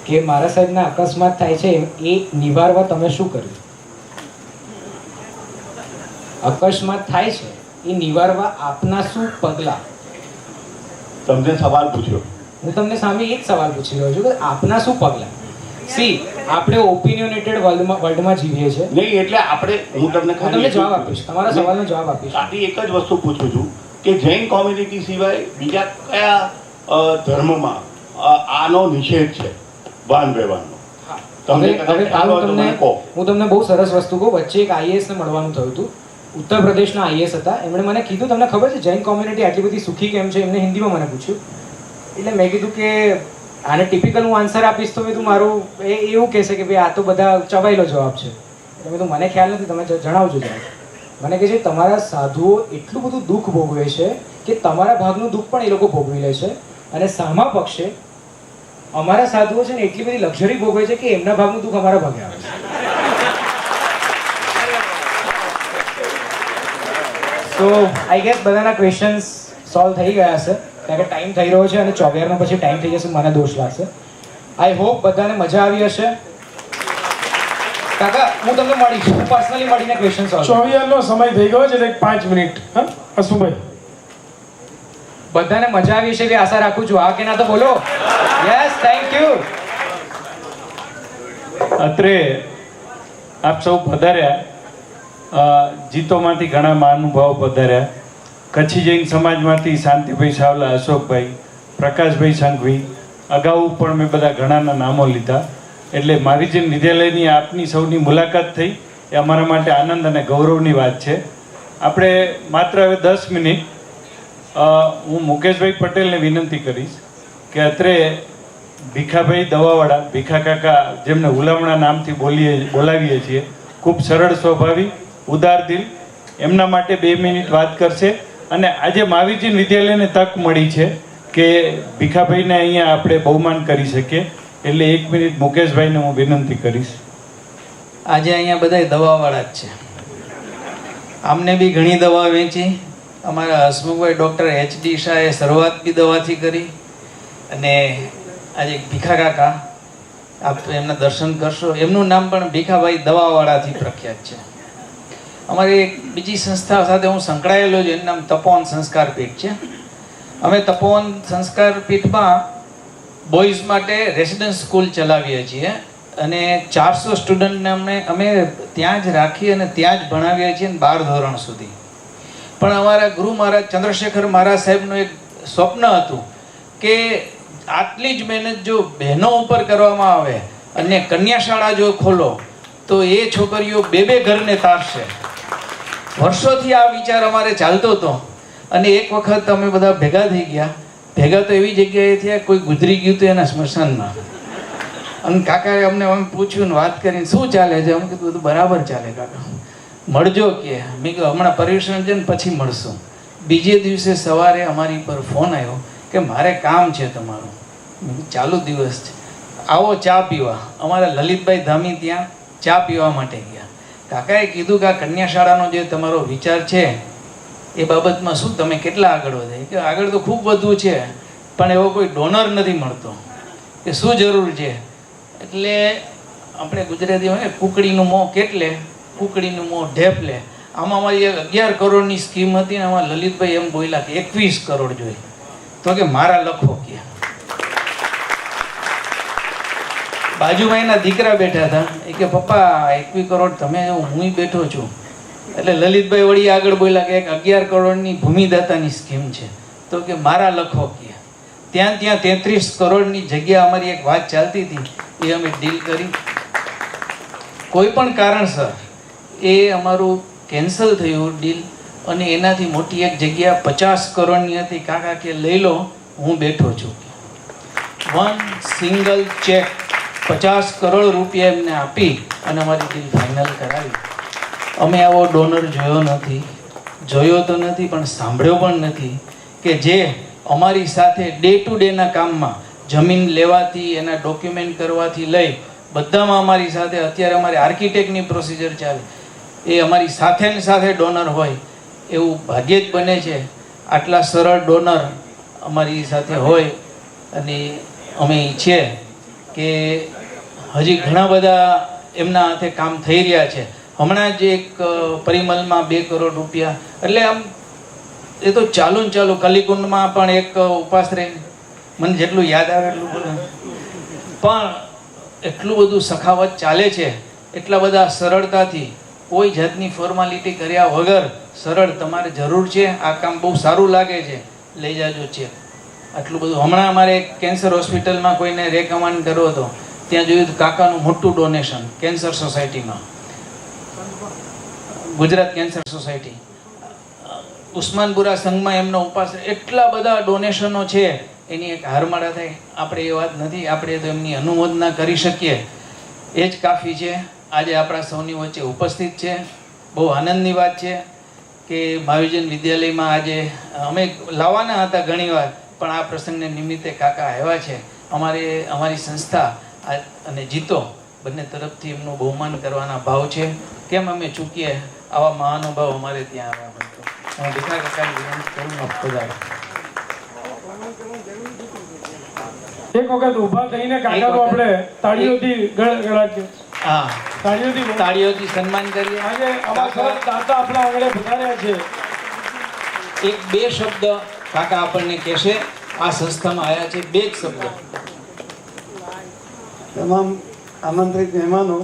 કે મારા સાહેબના અકસ્માત થાય છે, એ નિવારવા તમે શું કર્યું? અકસ્માત થાય છે એ નિવારવા આપના શું પગલાં? તમને સવાલ પૂછ્યો, હું તમને સામે એક સવાલ પૂછી રહ્યો છું કે આપના શું પગલાં? સી, આપણે ઓપિનિયનેટેડ વર્લ્ડમાં જીવીએ છીએ. નહીં એટલે આપણે, હું તમને જવાબ આપીશ, તમારા સવાલનો જવાબ આપીશ. ખાલી એક જ વસ્તુ પૂછું છું કે જૈન કોમ્યુનિટી સિવાય બીજા કયા ધર્મમાં આનો નિષેધ છે વાહન વ્યવહારનો? હું તમને બહુ સરસ વસ્તુ કહું. વચ્ચે એક આઈએએસ ને મળવાનું થયું હતું, ઉત્તર પ્રદેશના આઈએએસ હતા. એમણે મને કીધું, તમને ખબર છે જૈન કોમ્યુનિટી આટલી બધી સુખી કેમ છે? એમને હિન્દીમાં મને પૂછ્યું. એટલે મેં કીધું કે આને ટિપિકલ હું આન્સર આપીશ તો મેં તું મારું એવું કહેશે કે ભાઈ આ તો બધા ચવાયેલો જવાબ છે. એટલે મેં તો મને ખ્યાલ નથી, તમે જણાવજો જરા. મને કહે છે તમારા સાધુઓ એટલું બધું દુઃખ ભોગવે છે કે તમારા ભાગનું દુઃખ પણ એ લોકો ભોગવી લે છે, અને સામા પક્ષે અમારા સાધુઓ છે ને એટલી બધી લક્ઝરી ભોગવે છે કે એમના ભાગનું દુઃખ અમારા ભાગે આવે છે. તો આઈ ગેસ બધાના ક્વેશ્ચન્સ સોલ્વ થઈ ગયા હશે, કારણ કે ટાઈમ થઈ રહ્યો છે અને 24 પછી ટાઈમ થઈ જશે, મને દોષ લાગશે. આઈ હોપ બધાને મજા આવી હશે. કાકા હું તમને મળીશ, હું પર્સનલી મળીને ક્વેશ્ચન સોલ્વ. 24 સમય થઈ ગયો છે, 5 મિનિટ. હા અશુભાઈ, બધાને મજા આવી છે એવી આશા રાખું છું. હા કે ના તો બોલો. Yes, thank you. અત્રે આપ સૌ પધાર્યા. જીતોમાંથી ઘણા મહાનુભાવો પધાર્યા. કચ્છી જૈન સમાજમાંથી શાંતિભાઈ સાવલા, અશોકભાઈ, પ્રકાશભાઈ સંઘવી, અગાઉ પણ મેં બધા ઘણાના નામો લીધા. એટલે મહાવીર જૈન વિદ્યાલયની આપની સૌની મુલાકાત થઈ એ અમારા માટે આનંદ અને ગૌરવની વાત છે. આપણે માત્ર હવે 10 મિનિટ હું મુકેશભાઈ પટેલને વિનંતી કરીશ કે અત્રે ભીખાભાઈ દવાવાળા, ભીખા કાકા, જેમને હુલામણા નામથી બોલાવીએ છીએ, ખૂબ સરળ સ્વભાવી, ઉદાર દિલ, એમના માટે 2 મિનિટ વાત કરશે. અને આજે મહાવીર જૈન વિદ્યાલયને તક મળી છે કે ભીખાભાઈને અહીંયા આપણે બહુમાન કરી શકીએ, એટલે 1 મિનિટ મુકેશભાઈને હું વિનંતી કરીશ. આજે અહીંયા બધા દવાવાળા જ છે. આમને બી ઘણી દવા વેચી. અમારા હસમુખભાઈ ડૉક્ટર HD શાહે શરૂઆત બી દવાથી કરી. અને આજે ભીખા કાકા, આપ એમના દર્શન કરશો. એમનું નામ પણ ભીખાભાઈ દવાવાળાથી પ્રખ્યાત છે. અમારી એક બીજી સંસ્થા સાથે હું સંકળાયેલો છું, એનું નામ તપોવન સંસ્કાર પીઠ છે. અમે તપોવન સંસ્કાર પીઠમાં બોયઝ માટે રેસિડન્સ સ્કૂલ ચલાવીએ છીએ અને 400 સ્ટુડન્ટને અમે ત્યાં જ રાખી અને ત્યાં જ ભણાવીએ છીએ 12 ધોરણ સુધી. પણ અમારા ગુરુ મહારાજ ચંદ્રશેખર મહારાજ સાહેબનું એક સ્વપ્ન હતું કે આટલી જ મહેનત જો બહેનો ઉપર કરવામાં આવે અને કન્યાશાળા જો ખોલો તો એ છોકરીઓ બે ઘરને તારશે. વર્ષોથી આ વિચાર અમારે ચાલતો હતો. અને એક વખત અમે બધા ભેગા થઈ ગયા. ભેગા તો એવી જગ્યાએ થયા, કોઈ ગુજરી ગયું તો એના સ્મશાનમાં. અને કાકાએ અમને પૂછ્યું ને વાત કરીને શું ચાલે છે. અમે કીધું બધું બરાબર ચાલે કાકા, મળજો કે. મેં કહ્યું હમણાં પર્યુષણ છે ને પછી મળશું. બીજે દિવસે સવારે અમારી પર ફોન આવ્યો કે મારે કામ છે તમારું. ચાલુ દિવસ છે, આવો ચા પીવા. અમારા લલિતભાઈ ધામી ત્યાં ચા પીવા માટે ગયા. કાકાએ કીધું કે આ કન્યાશાળાનો જે તમારો વિચાર છે એ બાબતમાં શું તમે કેટલા આગળ વધે? કે આગળ તો ખૂબ વધુ છે, પણ એવો કોઈ ડોનર નથી મળતો. કે શું જરૂર છે? એટલે આપણે ગુજરાતીમાં ને કુકડીનું મોં કેટલે, કુકડીનું મોં ઢેપ લે. આમાં અમારી 11 કરોડની સ્કીમ હતી ને આમાં લલિતભાઈ એમ બોલ્યા કે 21 કરોડ જોઈએ. તો કે મારા લખો કે. બાજુમાં એના દીકરા બેઠા હતા. એ કે પપ્પા 21 કરોડ તમે, હું બેઠો છું. એટલે લલિતભાઈ વળી આગળ બોલ્યા કે 11 કરોડની ભૂમિદાતાની સ્કીમ છે. તો કે મારા લખો કે. ત્યાં 33 કરોડની જગ્યા અમારી એક વાત ચાલતી હતી, એ અમે ડીલ કરી. કોઈ પણ કારણસર એ અમારું કેન્સલ થયું ડીલ. અને એનાથી મોટી એક જગ્યા 50 કરોડની હતી. કાકા કે લઈ લો, હું બેઠો છું. વન સિંગલ ચેક 50 કરોડ રૂપિયા એમને આપી અને અમારી ડીલ ફાઇનલ કરાવી. અમે આવો ડોનર જોયો તો નથી પણ સાંભળ્યો પણ નથી કે જે અમારી સાથે ડે ટુ ડેના કામમાં જમીન લેવાથી એના ડોક્યુમેન્ટ કરવાથી લઈ બધામાં અમારી સાથે. અત્યારે અમારે આર્કિટેક્ટની પ્રોસિજર ચાલે, એ અમારી સાથે ને સાથે ડોનર હોય એવું ભાગ્યે જ બને છે. આટલા સરળ ડોનર અમારી સાથે હોય અને અમે ઈચ્છીએ કે હજી ઘણા બધા એમના હાથે કામ થઈ રહ્યા છે. હમણાં જ એક પરિમલમાં 2 કરોડ રૂપિયા, એટલે આમ એ તો ચાલુ ને ચાલુ. કલીકુંડમાં પણ એક ઉપાશ્રય, મને જેટલું યાદ આવે એટલું બોલું. પણ એટલું બધું સખાવત ચાલે છે, એટલા બધા સરળતાથી, કોઈ જાતની ફોર્માલિટી કર્યા વગર સરળ. તમારે જરૂર છે, આ કામ બહુ સારું લાગે છે, લઈ જાજો છે. આટલું બધું. હમણાં અમારે કેન્સર હોસ્પિટલમાં કોઈને રેકમેન્ડ કર્યો હતો, ત્યાં જોયું કાકાનું મોટું ડોનેશન કેન્સર સોસાયટીમાં, ગુજરાત કેન્સર સોસાયટી, ઉસ્માનપુરા સંઘમાં એમનો ઉપાસ. એટલા બધા ડોનેશનો છે, એની એક હારમાળા થાય. આપણે એ વાત નથી, આપણે તો એમની અનુમોદના કરી શકીએ, એ જ કાફી છે. આજે આપણા સૌની વચ્ચે ઉપસ્થિત છે. બહુ આનંદની વાત છે કે મહાવીજન વિદ્યાલયમાં આજે અમે લાવવાના હતા ઘણીવાર, પણ આ પ્રસંગને નિમિત્તે કાકા આવ્યા છે. અમારી સંસ્થા અને જીતો બંને તરફથી એમનું બહુમાન કરવાના ભાવ છે. કેમ અમે ચૂકીએ? આવા મહાનુભાવ અમારે ત્યાં આવ્યા. હું ભીખા કાકાની વિનંતી કરું, પધારો. એક વખત ઊભા થઈને કાકાનું આપણે તાળીઓથી ગળાકીએ. હા, તાળીઓથી સન્માન કરીએ. આજે અમારા સરસ દાતા આપણા આંગણે પધાર્યા છે. 1-2 શબ્દ કાકા આપણને કહેશે. આ સંસ્થામાં આવ્યા છે, 2 જ શબ્દ. તમામ આમંત્રિત મહેમાનો,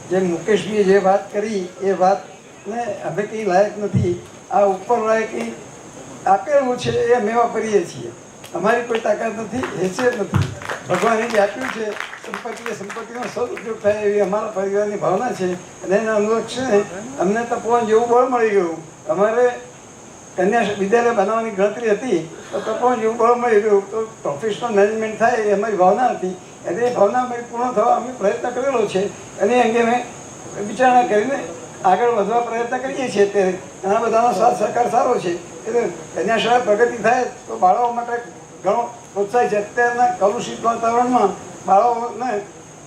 જેમ મુકેશભાઈએ જે વાત કરી એ વાતને અમે કંઈ લાયક નથી. આ ઉપર લાયક આપેલું છે એ અમે વાપરીએ છીએ. અમારી કોઈ તાકાત નથી, હેસિયત નથી. ભગવાને જે આપ્યું છે સંપત્તિ, એ સંપત્તિનો સદુપયોગ થાય એવી અમારા પરિવારની ભાવના છે. અને એના અનુલક્ષે અમને તપોવન જેવું બળ મળી ગયું. અમારે કન્યા વિદ્યાલય બનાવવાની ગણતરી હતી, તો તપોવન જેવું બળ મળી ગયું. તો પ્રોફેશનલ મેનેજમેન્ટ થાય એ અમારી ભાવના હતી. એટલે એ ભાવના અમારી પૂર્ણ થવા અમે પ્રયત્ન કરેલો છે. અને એ અંગે અમે વિચારણા કરીને આગળ વધવા પ્રયત્ન કરીએ છીએ. અત્યારે ઘણા બધાનો સાથ સહકાર સારો છે. એટલે કન્યાશાળા પ્રગતિ થાય તો બાળકો માટે ઘણો પ્રોત્સાહિત છે. અત્યારના કલુષિત વાતાવરણમાં બાળકોને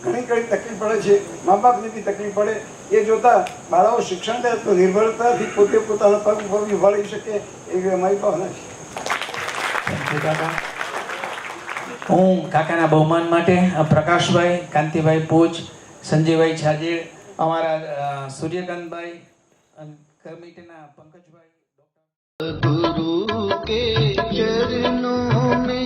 ઘણી ઘણી તકલીફ પડે છે, મા બાપને બી તકલીફ પડે. એ જોતા બાળકો શિક્ષણ લે તો નિર્ભરતાથી પોતે પોતાના પગ ઉપર ઊભા રહી શકે એવી અમારી ભાવના છે. હું કાકાના બહુમાન માટે પ્રકાશભાઈ, કાંતિભાઈ પૂજ, સંજયભાઈ છાજેર, અમારા સૂર્યકાંતભાઈ, કમિટીના પંકજભાઈ, गुरु के चरणों में